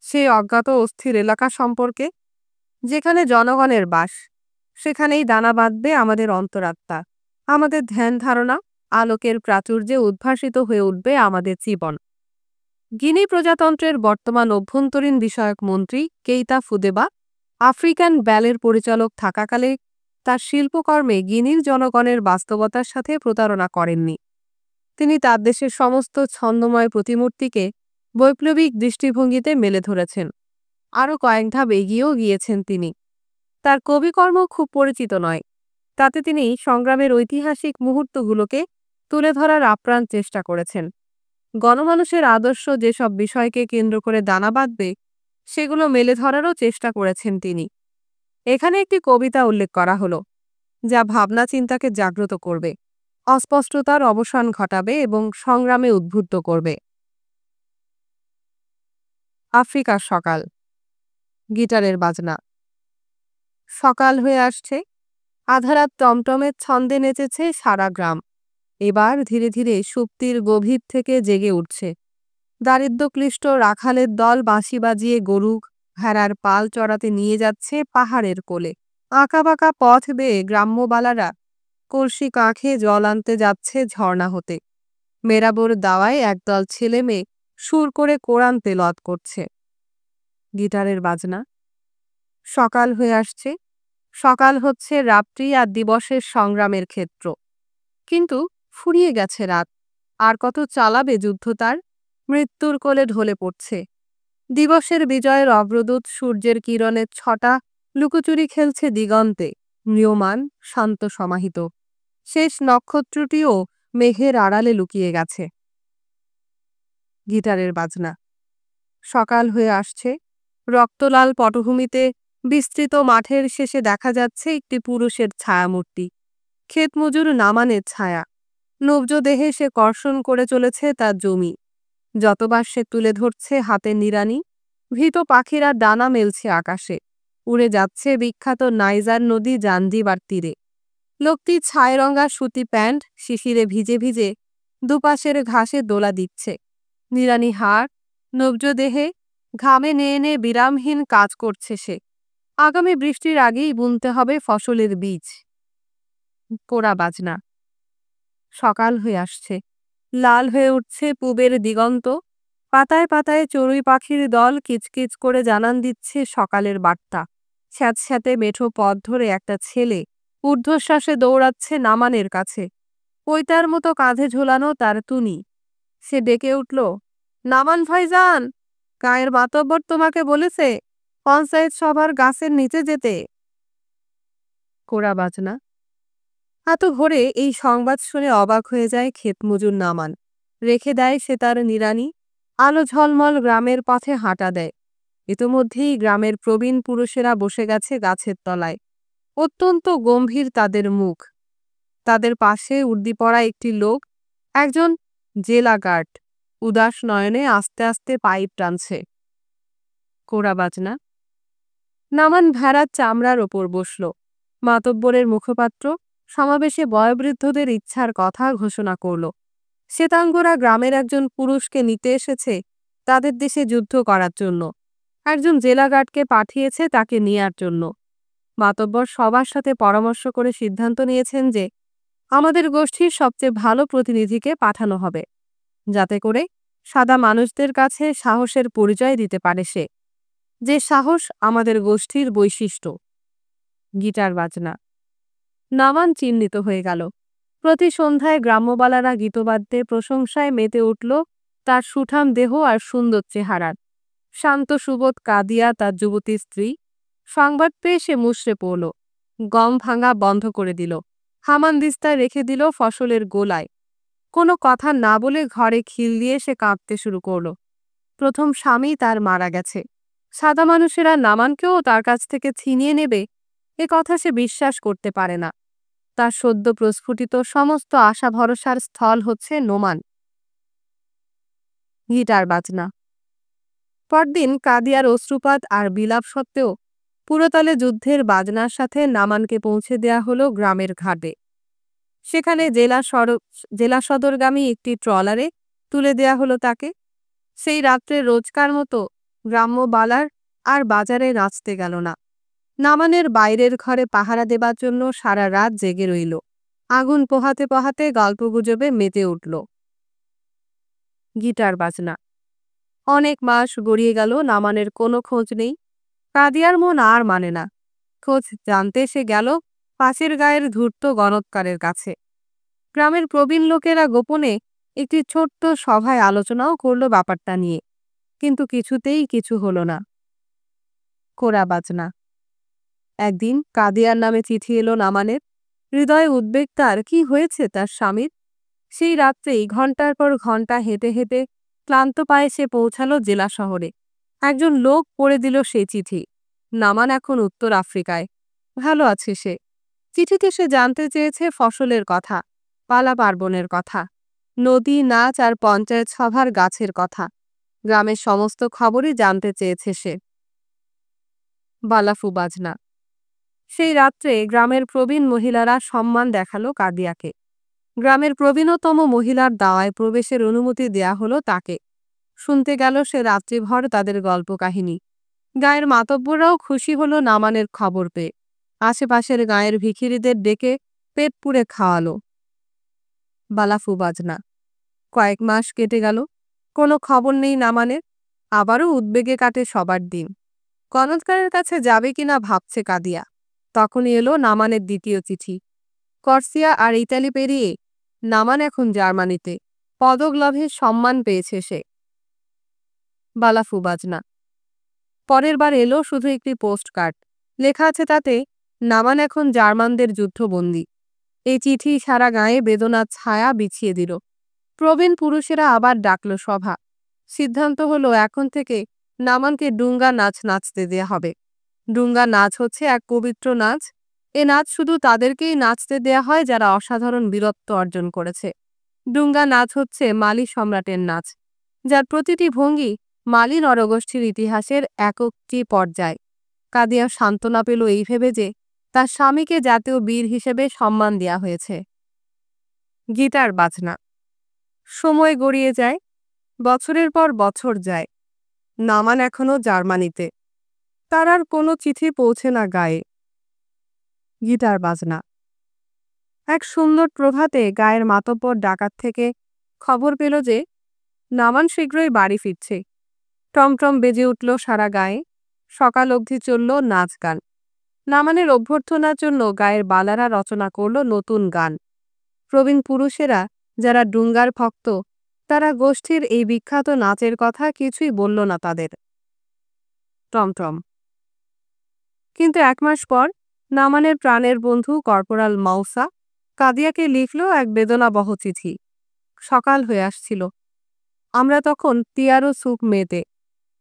সেই অজ্ঞাত অস্থির এলাকা সম্পর্কে যেখানে জনগণের বাস। সেখানেই দানা বাঁধবে আমাদের অন্তরাত্মা, আমাদের ধ্যান ধারণা, আলোকের প্রাচুর্যে উদ্ভাসিত হয়ে উঠবে আমাদের জীবন। গিনি প্রজাতন্ত্রের বর্তমান অভ্যন্তরীণ বিষয়ক মন্ত্রী কেইতা ফুদেবা আফ্রিকান ব্যালের পরিচালক থাকাকালে তার শিল্পকর্মে গিনির জনগণের বাস্তবতার সাথে প্রতারণা করেননি। তিনি তার দেশের সমস্ত ছন্দময় প্রতিমূর্তিকে বৈপ্লবিক দৃষ্টিভঙ্গিতে মেলে ধরেছেন। আরও কয়েক ধাপ এগিয়েও গিয়েছেন তিনি। তার কবিকর্ম খুব পরিচিত নয়, তাতে তিনি সংগ্রামের ঐতিহাসিক মুহূর্তগুলোকে তুলে ধরার আপ্রাণ চেষ্টা করেছেন। গণমানুষের আদর্শ যেসব বিষয়কে কেন্দ্র করে দানা বাঁধবে সেগুলো মেলে ধরারও চেষ্টা করেছেন তিনি। এখানে একটি কবিতা উল্লেখ করা হলো, যা ভাবনা চিন্তাকে জাগ্রত করবে, অস্পষ্টতার অবসান ঘটাবে এবং সংগ্রামে উদ্বুদ্ধ করবে। আফ্রিকার সকাল। গিটারের বাজনা। সকাল হয়ে আসছে, আধারাত টমটমের ছন্দে নেচেছে সারা গ্রাম। এবার ধীরে ধীরে সুপ্তির গভীর থেকে জেগে উঠছে। দারিদ্র্যক্লিষ্ট রাখালের দল বাঁশি বাজিয়ে গরু ভেড়ার পাল চড়াতে নিয়ে যাচ্ছে পাহাড়ের কোলে। আঁকাবাঁকা পথ বেয়ে গ্রাম্যবালারা কলসি কাঁখে জল আনতে যাচ্ছে ঝর্ণা হতে। মেরাবোর দাওয়ায় একদল ছেলে মেয়ে সুর করে কোরআন তেলাওয়াত করছে। গিটারের বাজনা। সকাল হয়ে আসছে, সকাল হচ্ছে রাত্রি আর দিবসের সংগ্রামের ক্ষেত্র। কিন্তু ফুরিয়ে গেছে রাত, আর কত চালাবে যুদ্ধ তার? মৃত্যুর কোলে ঢলে পড়ছে। দিবসের বিজয়ের অগ্রদূত সূর্যের কিরণের ছটা লুকোচুরি খেলছে দিগন্তে, ম্রিয়মাণ, শান্ত সমাহিত। শেষ নক্ষত্রটিও মেঘের আড়ালে লুকিয়ে গেছে। গিটারের বাজনা। সকাল হয়ে আসছে, রক্তলাল পটভূমিতে বিস্তৃত মাঠের শেষে দেখা যাচ্ছে একটি পুরুষের ছায়ামূর্তি। ক্ষেতমজুর নামানের ছায়া। নব্জ দেহে সে কর্ষণ করে চলেছে তার জমি। যতবার সে তুলে ধরছে হাতের নিড়ানি, ভীত পাখিরা ডানা মেলছে আকাশে। উড়ে যাচ্ছে বিখ্যাত নাইজার নদী জাঞ্জিবার তীরে। লোকটি ছাইরঙা সুতি প্যান্ট শিশিরে ভিজে ভিজে দুপাশের ঘাসে দোলা দিচ্ছে। নিড়ানি হাড়, নব্জ দেহে ঘামে নেয়ে নে বিরামহীন কাজ করছে সে। আগামী বৃষ্টির আগেই বুনতে হবে ফসলের বীজ। কোড়া বাজনা। সকাল হয়ে আসছে, লাল হয়ে উঠছে পূবের দিগন্ত। পাতায় পাতায় চড়ুই পাখির দল কিচকিচ করে জানান দিচ্ছে সকালের বার্তা। স্যাঁতস্যাঁতে মেঠো পথ ধরে একটা ছেলে ঊর্ধ্বশ্বাসে দৌড়াচ্ছে নামানের কাছে। পৈতার মতো কাঁধে ঝোলানো তার তুনি। সে ডেকে উঠল, নামান ভাইজান, গায়ের মাতব্বর তোমাকে বলেছে পঞ্চায়েত সভার গাছের নিচে যেতে। কোড়া বাজনা। এত ভোরে এই সংবাদ শুনে অবাক হয়ে যায় ক্ষেতমজুর নামান। রেখে দেয় সে তার নিড়ানি, আলো ঝলমল গ্রামের পথে হাঁটা দেয়। ইতোমধ্যেই গ্রামের প্রবীণ পুরুষেরা বসে গেছে গাছের তলায়। অত্যন্ত গম্ভীর তাদের মুখ। তাদের পাশে উর্দি পরা একটি লোক, একজন জেলা গার্ড, উদাস নয়নে আস্তে আস্তে পাইপ টানছে। কোড়া বাজনা। নামান ভেড়ার চামড়ার ওপর বসল। মাতব্বরের মুখপাত্র সমাবেশে বয়োবৃদ্ধদের ইচ্ছার কথা ঘোষণা করল। শ্বেতাঙ্গরা গ্রামের একজন পুরুষকে নিতে এসেছে তাদের দেশে যুদ্ধ করার জন্য। একজন জেলা গার্ডকে পাঠিয়েছে তাকে নেয়ার জন্য। মাতব্বর সবার সাথে পরামর্শ করে সিদ্ধান্ত নিয়েছেন যে আমাদের গোষ্ঠীর সবচেয়ে ভালো প্রতিনিধিকে পাঠানো হবে, যাতে করে সাদা মানুষদের কাছে সাহসের পরিচয় দিতে পারে সে, যে সাহস আমাদের গোষ্ঠীর বৈশিষ্ট্য। গিটার বাজনা। নামান চিহ্নিত হয়ে গেল। প্রতি সন্ধ্যায় গ্রাম্যবালারা গীতবাদ্যে প্রশংসায় মেতে উঠল তার সুঠাম দেহ আর সুন্দর চেহারার। শান্ত সুবোধ কাদিয়া তার যুবতী স্ত্রী। সংবাদ পেয়ে সে মুষড়ে পড়ল, গম ভাঙা বন্ধ করে দিল, হামানদিস্তায় রেখে দিল ফসলের গোলায়। কোনো কথা না বলে ঘরে খিল দিয়ে সে কাঁদতে শুরু করল। প্রথম স্বামী তার মারা গেছে। সাদা মানুষেরা নামানকেও তার কাছ থেকে ছিনিয়ে নেবে এ কথা সে বিশ্বাস করতে পারে না। তার সদ্য প্রস্ফুটিত সমস্ত আশা ভরসার স্থল হচ্ছে নোমান। গিটার বাজনা। পরদিন কাদিয়ার অশ্রুপাত আর বিলাপ সত্ত্বেও পুরতলে যুদ্ধের বাজনার সাথে নামানকে পৌঁছে দেয়া হলো গ্রামের ঘাটে। সেখানে জেলা সদরগামী একটি ট্রলারে তুলে দেয়া হলো তাকে। সেই রাত্রে রোজকার মতো গ্রাম্য বালার আর বাজারে নাচতে গেল না। নামানের বাইরের ঘরে পাহারা দেবার জন্য সারা রাত জেগে রইল। আগুন পোহাতে পোহাতে গল্পগুজবে মেতে উঠল। গিটার বাজনা। অনেক মাস গড়িয়ে গেল, নামানের কোনো খোঁজ নেই। কাদিয়ার মন আর মানে না। খোঁজ জানতে সে গেল পাশের গায়ের ধূর্ত গণৎকারের কাছে। গ্রামের প্রবীণ লোকেরা গোপনে একটি ছোট্ট সভায় আলোচনাও করল ব্যাপারটা নিয়ে, কিন্তু কিছুতেই কিছু হলো না। কোরা বাজনা। একদিন কাদিয়ার নামে চিঠি এলো নামানের। হৃদয়ে উদ্বেগ, তার কি হয়েছে তার স্বামীর। সেই রাত্রেই ঘণ্টার পর ঘণ্টা হেঁটে হেঁটে ক্লান্ত পায়ে সে পৌঁছালো জেলা শহরে। একজন লোক পড়ে দিল সেই চিঠি। নামান এখন উত্তর আফ্রিকায়, ভালো আছে সে। চিঠিতে সে জানতে চেয়েছে ফসলের কথা, পালা পার্বণের কথা, নদী, নাচ আর পঞ্চায়েত সভার গাছের কথা। গ্রামের সমস্ত খবরই জানতে চেয়েছে সে। বালাফু বাজনা। সেই রাত্রে গ্রামের প্রবীণ মহিলারা সম্মান দেখালো কাদিয়াকে। গ্রামের প্রবীণতম মহিলার দাওয়ায় প্রবেশের অনুমতি দেয়া হলো তাকে। শুনতে গেল সে রাত্রিভর তাদের গল্প কাহিনী। গায়ের মাতব্বররাও খুশি হলো নামানের খবর পেয়ে। আশেপাশের গায়ের ভিখিরিদের ডেকে পেট পুড়ে খাওয়ালো। বালাফু বাজনা। কয়েক মাস কেটে গেল, কোনো খবর নেই নামানের। আবারও উদ্বেগে কাটে সবার দিন। গণৎকারের কাছে যাবে কিনা ভাবছে কাদিয়া। তখনই এলো নামানের দ্বিতীয় চিঠি। কর্সিয়া আর ইতালি পেরিয়ে নামান এখন জার্মানিতে। পদক লাভের সম্মান পেয়েছে সে। বালাফু বাজনা। পরের বার এলো শুধু একটি পোস্ট কার্ড। লেখা আছে তাতে, নামান এখন জার্মানদের যুদ্ধবন্দী। এই চিঠি সারা গায়ে বেদনার ছায়া বিছিয়ে দিল। প্রবীণ পুরুষেরা আবার ডাকল সভা। সিদ্ধান্ত হলো এখন থেকে নামানকে ডুঙ্গা নাচ নাচতে দেয়া হবে। ডুঙ্গা নাচ হচ্ছে এক পবিত্র নাচ। এ নাচ শুধু তাদেরকেই নাচতে দেয়া হয় যারা অসাধারণ বীরত্ব অর্জন করেছে। ডুঙ্গা নাচ হচ্ছে মালি সম্রাটের নাচ, যার প্রতিটি ভঙ্গি মালি নরগোষ্ঠীর ইতিহাসের একটি পর্যায়। কাদিয়া সান্ত্বনা পেল এই ভেবে যে তার স্বামীকে জাতীয় বীর হিসেবে সম্মান দেয়া হয়েছে। গিটার বাজনা। সময় গড়িয়ে যায়, বছরের পর বছর যায়। নামান এখনো জার্মানিতে। তার আর কোনো চিঠি পৌঁছে না গায়ে। গিটার বাজনা। এক সুন্দর প্রভাতে গায়ের মাতব্বর ডাকাত থেকে খবর পেল যে নামান শীঘ্রই বাড়ি ফিরছে। টমটম বেজে উঠল সারা গায়ে। সকাল অবধি চলল নাচ গান। নামানের অভ্যর্থনার জন্য গায়ের বালারা রচনা করল নতুন গান। প্রবীণ পুরুষেরা যারা ডুঙ্গার ভক্ত, তারা গোষ্ঠীর এই বিখ্যাত নাচের কথা কিছুই বলল না তাদের। টমটম। কিন্তু 1 মাস পর নামানের প্রাণের বন্ধু কর্পোরাল মাউসা কাদিয়াকে লিখল এক বেদনাবহ চিঠি। সকাল হয়ে আসছিল। আমরা তখন তিয়ারো সুক মেতে।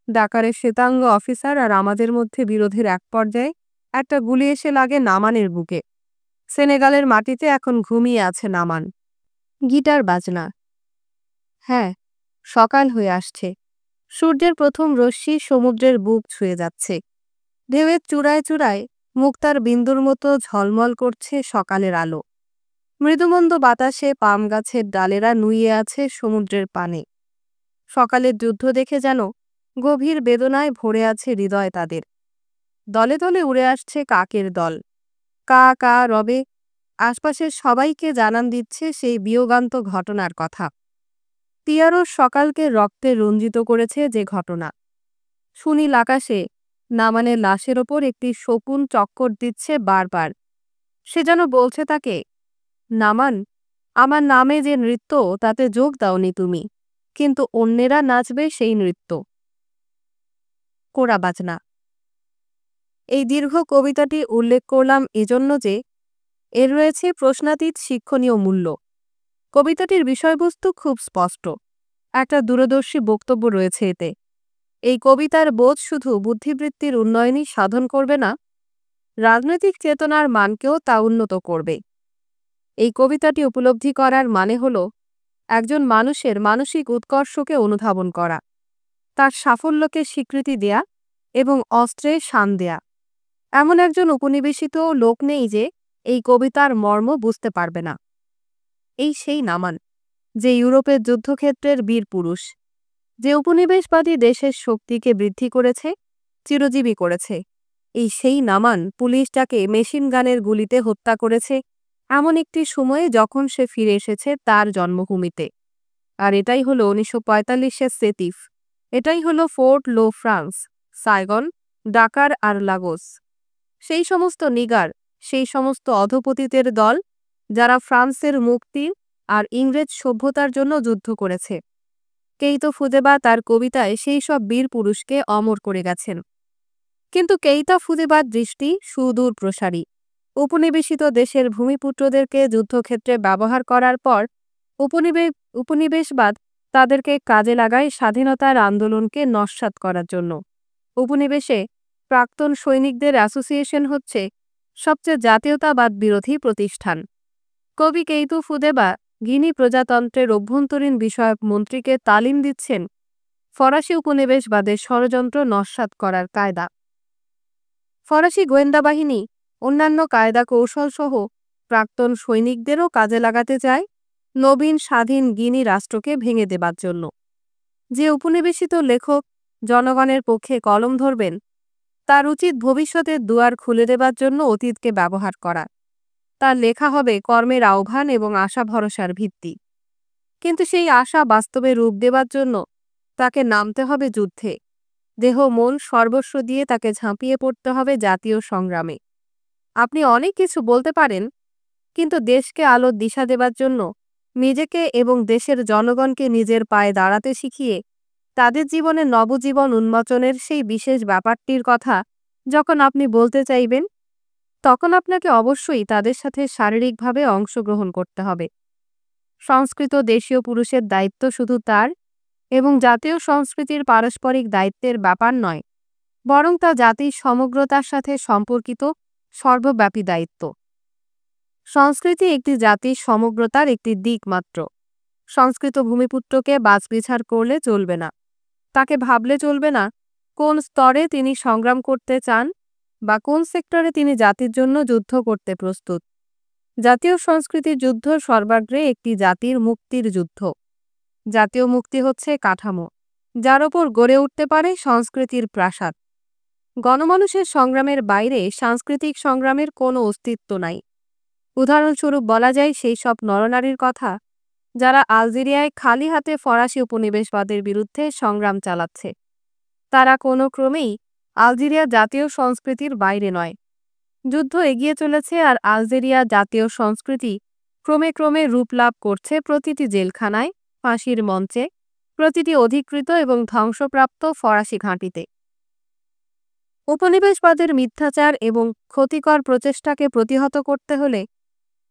ডাকারের শ্বেতাঙ্গ অফিসার আর আমাদের মধ্যে বিরোধের এক পর্যায়ে একটা গুলি এসে লাগে নামানের বুকে। সেনেগালের মাটিতে এখন ঘুমিয়ে আছে নামান। গিটার বাজনা। হ্যাঁ, সকাল হয়ে আসছে। সূর্যের প্রথম রশ্মি সমুদ্রের বুক ছুঁয়ে যাচ্ছে। ঢেউয়ের চূড়ায় চূড়ায় মুক্তার বিন্দুর মতো ঝলমল করছে সকালের আলো। মৃদুমন্দ বাতাসে পাম গাছের ডালেরা নুইয়ে আছে সমুদ্রের পানে। সকালের যুদ্ধ দেখে যেন গভীর বেদনায় ভরে আছে হৃদয় তাদের। দলে দলে উড়ে আসছে কাকের দল। কা কা রবে আশপাশের সবাইকে জানান দিচ্ছে সেই বিয়োগান্ত ঘটনার কথা। তিয়ারোর সকালকে রক্তে রঞ্জিত করেছে যে ঘটনা। সুনীল আকাশে নামানের লাশের ওপর একটি শকুন চক্কর দিচ্ছে বারবার। সে যেন বলছে তাকে, নামান, আমার নামে যে নৃত্য তাতে যোগ দাওনি তুমি, কিন্তু অন্যেরা নাচবে সেই নৃত্য। কোরা বাজনা। এই দীর্ঘ কবিতাটি উল্লেখ করলাম এজন্য যে এর রয়েছে প্রশ্নাতীত শিক্ষণীয় মূল্য। কবিতাটির বিষয়বস্তু খুব স্পষ্ট। একটা দূরদর্শী বক্তব্য রয়েছে এতে। এই কবিতার বোধ শুধু বুদ্ধিবৃত্তির উন্নয়নই সাধন করবে না, রাজনৈতিক চেতনার মানকেও তা উন্নত করবে। এই কবিতাটি উপলব্ধি করার মানে হল একজন মানুষের মানসিক উৎকর্ষকে অনুধাবন করা, তার সাফল্যকে স্বীকৃতি দেয়া এবং অস্ত্রে শান দেয়া। এমন একজন উপনিবেশিত লোক নেই যে এই কবিতার মর্ম বুঝতে পারবে না। এই সেই নামান, যে ইউরোপের যুদ্ধক্ষেত্রের বীর পুরুষ, যে উপনিবেশবাদী দেশের শক্তিকে বৃদ্ধি করেছে, চিরজীবী করেছে। এই সেই নামান পুলিশ তাকে মেশিন গানের গুলিতে হত্যা করেছে এমন একটি সময়ে যখন সে ফিরে এসেছে তার জন্মভূমিতে। আর এটাই হলো 1945-এর সেতিফ। এটাই হলো ফোর্ট লো ফ্রান্স, সাইগন, ডাকার আর লাগোস। সেই সমস্ত নিগার, সেই সমস্ত অধপতিতের দল যারা ফ্রান্সের মুক্তি আর ইংরেজ সভ্যতার জন্য যুদ্ধ করেছে। কেইতো ফুজেবা তার কবিতায় সেই সব বীর পুরুষকে অমর করে গেছেন। কিন্তু কেইতা ফুজেবার দৃষ্টি সুদূর প্রসারী। উপনিবেশিত দেশের ভূমিপুত্রদেরকে যুদ্ধক্ষেত্রে ব্যবহার করার পর উপনিবেশবাদ তাদেরকে কাজে লাগায় স্বাধীনতার আন্দোলনকে নস্যাৎ করার জন্য। উপনিবেশে প্রাক্তন সৈনিকদের অ্যাসোসিয়েশন হচ্ছে সবচেয়ে জাতীয়তাবাদ বিরোধী প্রতিষ্ঠান। কবি কেইতু ফুদেবা গিনি প্রজাতন্ত্রের অভ্যন্তরীণ বিষয়ক মন্ত্রীকে তালিম দিচ্ছেন ফরাসি উপনিবেশবাদের ষড়যন্ত্র নস্যাৎ করার কায়দা। ফরাসি গোয়েন্দা বাহিনী অন্যান্য কায়দা কৌশলসহ প্রাক্তন সৈনিকদেরও কাজে লাগাতে চায় নবীন স্বাধীন গিনি রাষ্ট্রকে ভেঙে দেবার জন্য। যে উপনিবেশিত লেখক জনগণের পক্ষে কলম ধরবেন, তার উচিত ভবিষ্যতের দুয়ার খুলে দেবার জন্য অতীতকে ব্যবহার করা। তার লেখা হবে কর্মের আহ্বান এবং আশা ভরসার ভিত্তি। কিন্তু সেই আশা বাস্তবে রূপ দেবার জন্য তাকে নামতে হবে যুদ্ধে। দেহ মন সর্বস্ব দিয়ে তাকে ঝাঁপিয়ে পড়তে হবে জাতীয় সংগ্রামে। আপনি অনেক কিছু বলতে পারেন, কিন্তু দেশকে আলোর দিশা দেবার জন্য নিজেকে এবং দেশের জনগণকে নিজের পায়ে দাঁড়াতে শিখিয়ে তাদের জীবনে নবজীবন উন্মোচনের সেই বিশেষ ব্যাপারটির কথা যখন আপনি বলতে চাইবেন, তখন আপনাকে অবশ্যই তাদের সাথে শারীরিকভাবে অংশগ্রহণ করতে হবে। সংস্কৃত দেশীয় পুরুষের দায়িত্ব শুধু তার এবং জাতীয় সংস্কৃতির পারস্পরিক দায়িত্বের ব্যাপার নয়, বরং তা জাতির সমগ্রতার সাথে সম্পর্কিত সর্বব্যাপী দায়িত্ব। সংস্কৃতি একটি জাতির সমগ্রতার একটি দিক মাত্র। সংস্কৃত ভূমিপুত্রকে বাছবিচার করলে চলবে না। তাকে ভাবলে চলবে না কোন স্তরে তিনি সংগ্রাম করতে চান বা কোন সেক্টরে তিনি জাতির জন্য যুদ্ধ করতে প্রস্তুত। জাতীয় সংস্কৃতির যুদ্ধ সর্বাগ্রে একটি জাতির মুক্তির যুদ্ধ। জাতীয় মুক্তি হচ্ছে কাঠামো, যার ওপর গড়ে উঠতে পারে সংস্কৃতির প্রাসাদ। গণমানুষের সংগ্রামের বাইরে সাংস্কৃতিক সংগ্রামের কোনো অস্তিত্ব নাই। উদাহরণস্বরূপ বলা যায় সেই সব নরনারীর কথা যারা আলজেরিয়ায় খালি হাতে ফরাসি উপনিবেশবাদের বিরুদ্ধে সংগ্রাম চালাচ্ছে। তারা কোনো ক্রমেই আলজেরিয়া জাতীয় সংস্কৃতির বাইরে নয়। যুদ্ধ এগিয়ে চলেছে আর আলজেরিয়া জাতীয় সংস্কৃতি ক্রমে ক্রমে রূপ লাভ করছে প্রতিটি জেলখানায়, ফাঁসির মঞ্চে, প্রতিটি অধিকৃত এবং ধ্বংসপ্রাপ্ত ফরাসি ঘাঁটিতে। উপনিবেশবাদের মিথ্যাচার এবং ক্ষতিকর প্রচেষ্টাকে প্রতিহত করতে হলে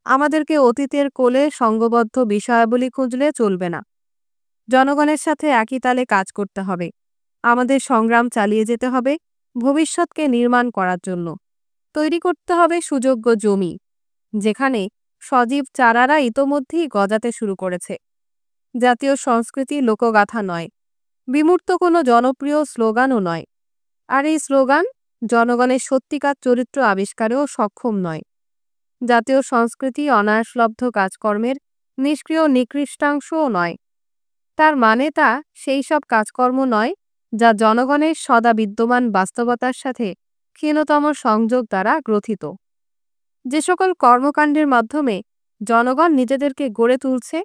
আমাদেরকে অতীতের কোলে সঙ্গবদ্ধ বিষয়াবলী খুঁজলে চলবে না। জনগণের সাথে একই তালে কাজ করতে হবে। আমাদের সংগ্রাম চালিয়ে যেতে হবে ভবিষ্যৎকে নির্মাণ করার জন্য। তৈরি করতে হবে সুযোগ্য জমি, যেখানে সজীব চারারা ইতোমধ্যেই গজাতে শুরু করেছে। জাতীয় সংস্কৃতি লোকগাথা নয়, বিমূর্ত কোনো জনপ্রিয় স্লোগানও নয়। আর এই স্লোগান জনগণের সত্যিকার চরিত্র আবিষ্কারেও সক্ষম নয়। জাতীয় সংস্কৃতি অনায়াসলব্ধ কাজকর্মের নিষ্ক্রিয় নিকৃষ্টাংশও নয়। তার মানে তা সেই সব কাজকর্ম নয় যা জনগণের সদা বিদ্যমান বাস্তবতার সাথে ক্ষীণতম সংযোগ দ্বারা গ্রথিত। যে সকল কর্মকাণ্ডের মাধ্যমে জনগণ নিজেদেরকে গড়ে তুলছে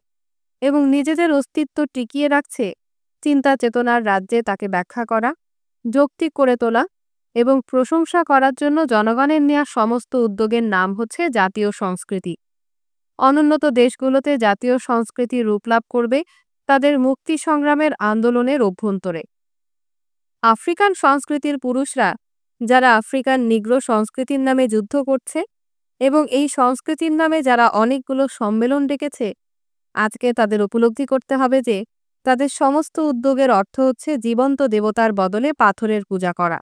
এবং নিজেদের অস্তিত্ব টিকিয়ে রাখছে, চিন্তা চেতনার রাজ্যে তাকে ব্যাখ্যা করা, যৌক্তিক করে তোলা এবং প্রশংসা করার জন্য জনগণের নেওয়া সমস্ত উদ্যোগের নাম হচ্ছে জাতীয় সংস্কৃতি। অনুন্নত দেশগুলোতে জাতীয় সংস্কৃতি রূপ লাভ করবে তাদের মুক্তি সংগ্রামের আন্দোলনের অভ্যন্তরে। আফ্রিকান সংস্কৃতির পুরুষরা যারা আফ্রিকান নিগ্রো সংস্কৃতির নামে যুদ্ধ করছে এবং এই সংস্কৃতির নামে যারা অনেকগুলো সম্মেলন ডেকেছে, আজকে তাদের উপলব্ধি করতে হবে যে তাদের সমস্ত উদ্যোগের অর্থ হচ্ছে জীবন্ত দেবতার বদলে পাথরের পূজা করা।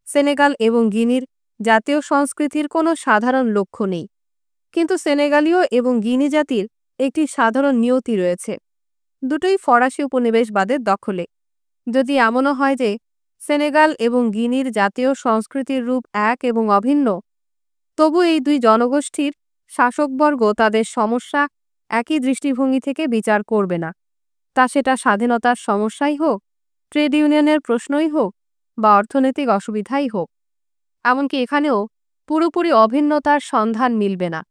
সেনেগাল এবং গিনির জাতীয় সংস্কৃতির কোনো সাধারণ লক্ষ্য নেই, কিন্তু সেনেগালীয় এবং গিনি জাতির একটি সাধারণ নিয়তি রয়েছে। দুটোই ফরাসি উপনিবেশবাদের দখলে। যদি এমনও হয় যে সেনেগাল এবং গিনির জাতীয় সংস্কৃতির রূপ এক এবং অভিন্ন, তবু এই দুই জনগোষ্ঠীর শাসকবর্গ তাদের সমস্যা একই দৃষ্টিভঙ্গি থেকে বিচার করবে না। তা সেটা স্বাধীনতার সমস্যাই হোক, ট্রেড ইউনিয়নের প্রশ্নই হোক বা অর্থনৈতিক অসুবিধাই হোক। এমনকি এখানেও পুরোপুরি অভিন্নতার সন্ধান মিলবে না,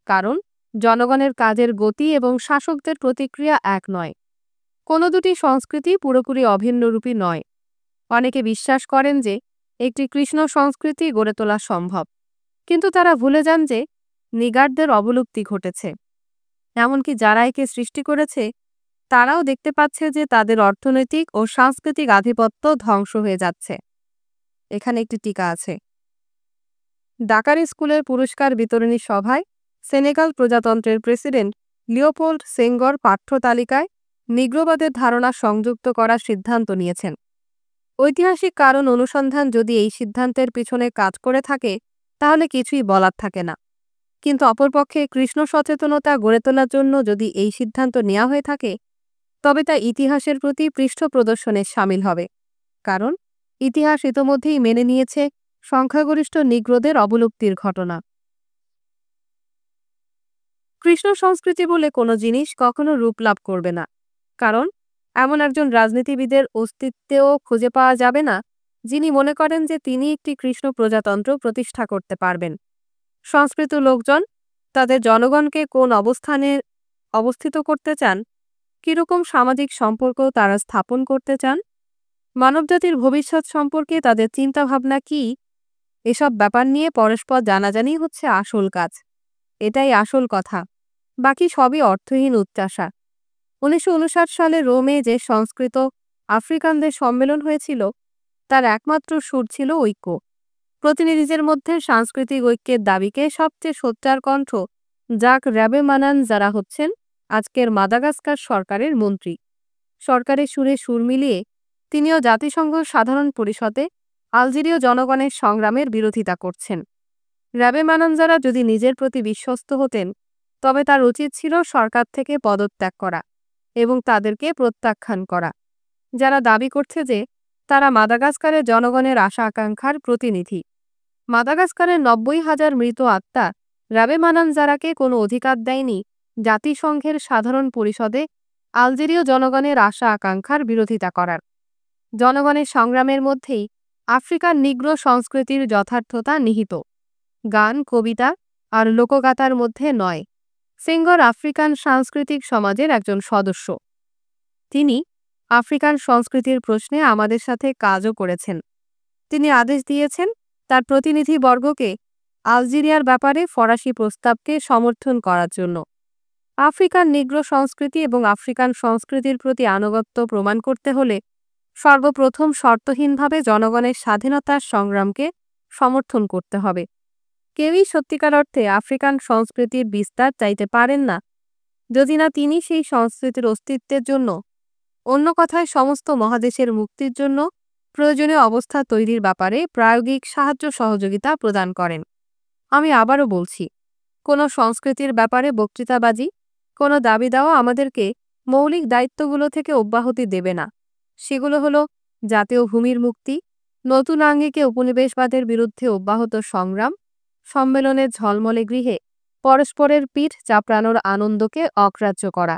কারণ জনগণের কাজের গতি এবং শাসকদের প্রতিক্রিয়া এক নয়। কোনো দুটি সংস্কৃতি পুরোপুরি অভিন্নরূপী নয়। অনেকে বিশ্বাস করেন যে একটি কৃষ্ণ সংস্কৃতি গড়ে তোলা সম্ভব, কিন্তু তারা ভুলে যান যে নিগারদের অবলুপ্তি ঘটেছে। এমনকি যারা একে সৃষ্টি করেছে তারাও দেখতে পাচ্ছে যে তাদের অর্থনৈতিক ও সাংস্কৃতিক আধিপত্য ধ্বংস হয়ে যাচ্ছে। এখানে একটি টিকা আছে। ডাকার স্কুলের পুরস্কার বিতরণী সভায় সেনেগাল প্রজাতন্ত্রের প্রেসিডেন্ট লিওপোল্ড সেঙ্গর পাঠ্য তালিকায় নিগ্রোবাদের ধারণা সংযুক্ত করার সিদ্ধান্ত নিয়েছেন। ঐতিহাসিক কারণ অনুসন্ধান যদি এই সিদ্ধান্তের পিছনে কাজ করে থাকে তাহলে কিছুই বলার থাকে না, কিন্তু অপরপক্ষে কৃষ্ণ সচেতনতা গড়ে তোলার জন্য যদি এই সিদ্ধান্ত নেওয়া হয়ে থাকে তবে তা ইতিহাসের প্রতি পৃষ্ঠ প্রদর্শনে শামিল হবে, কারণ ইতিহাস ইতোমধ্যেই মেনে নিয়েছে সংখ্যাগরিষ্ঠ নিগ্রোদের অবলুপ্তির ঘটনা। কৃষ্ণ সংস্কৃতি বলে কোনো জিনিস কখনো রূপ লাভ করবে না, কারণ এমন একজন রাজনীতিবিদের অস্তিত্বেও খুঁজে পাওয়া যাবে না যিনি মনে করেন যে তিনি একটি কৃষ্ণ প্রজাতন্ত্র প্রতিষ্ঠা করতে পারবেন। সংস্কৃত লোকজন তাদের জনগণকে কোন অবস্থানে অবস্থিত করতে চান, কিরকম সামাজিক সম্পর্ক তারা স্থাপন করতে চান, মানবজাতির ভবিষ্যৎ সম্পর্কে তাদের চিন্তাভাবনা কি, এসব ব্যাপার নিয়ে পরস্পর জানাজানি হচ্ছে আসল কাজ। এটাই আসল কথা, বাকি সবই অর্থহীন উচ্চাসা। 1959 সালে রোমে যে সংস্কৃত আফ্রিকানদের সম্মেলন হয়েছিল তার একমাত্র সুর ছিল ঐক্য। প্রতিনিধিদের মধ্যে সাংস্কৃতিক ঐক্যের দাবিকে সবচেয়ে সোচ্চার কণ্ঠ জাক রাবেমানান, যারা হচ্ছেন আজকের মাদাগাস্কার সরকারের মন্ত্রী। সরকারের সুরে সুর মিলিয়ে তিনিও জাতিসংঘ সাধারণ পরিষদে আলজেরীয় জনগণের সংগ্রামের বিরোধিতা করছেন। রাবেমানানজারা যদি নিজের প্রতি বিশ্বস্ত হতেন তবে তার উচিত ছিল সরকার থেকে পদত্যাগ করা এবং তাদেরকে প্রত্যাখ্যান করা, যারা দাবি করছে যে তারা মাদাগাস্কারের জনগণের আশা আকাঙ্ক্ষার প্রতিনিধি। মাদাগাস্কারের 90,000 মৃত আত্মা রাবেমানানজারাকে কোনো অধিকার দেয়নি জাতিসংঘের সাধারণ পরিষদে আলজেরীয় জনগণের আশা আকাঙ্ক্ষার বিরোধিতা করার। জনগণের সংগ্রামের মধ্যেই আফ্রিকার নিগ্রো সংস্কৃতির যথার্থতা নিহিত, গান, কবিতা আর লোকগাথার মধ্যে নয়। সেঙ্গর আফ্রিকান সাংস্কৃতিক সমাজের একজন সদস্য। তিনি আফ্রিকান সংস্কৃতির প্রশ্নে আমাদের সাথে কাজও করেছেন। তিনি আদেশ দিয়েছেন তার প্রতিনিধিবর্গকে আলজেরিয়ার ব্যাপারে ফরাসি প্রস্তাবকে সমর্থন করার জন্য। আফ্রিকান নিগ্রো সংস্কৃতি এবং আফ্রিকান সংস্কৃতির প্রতি আনুগত্য প্রমাণ করতে হলে সর্বপ্রথম শর্তহীনভাবে জনগণের স্বাধীনতার সংগ্রামকে সমর্থন করতে হবে। কেউই সত্যিকার অর্থে আফ্রিকান সংস্কৃতির বিস্তার চাইতে পারেন না যদি না তিনি সেই সংস্কৃতির অস্তিত্বের জন্য, অন্য কথায় সমস্ত মহাদেশের মুক্তির জন্য প্রয়োজনীয় অবস্থা তৈরির ব্যাপারে প্রায়োগিক সাহায্য সহযোগিতা প্রদান করেন। আমি আবারও বলছি, কোনো সংস্কৃতির ব্যাপারে বক্তৃতাবাজি, কোনো দাবি দেওয়া আমাদেরকে মৌলিক দায়িত্বগুলো থেকে অব্যাহতি দেবে না। সেগুলো হলো জাতীয় ভূমির মুক্তি, নতুন আঙ্গিকে উপনিবেশবাদের বিরুদ্ধে অব্যাহত সংগ্রাম, সম্মেলনের ঝলমলে গৃহে পরস্পরের পিঠ চাপড়ানোর আনন্দকে অগ্রাহ্য করা।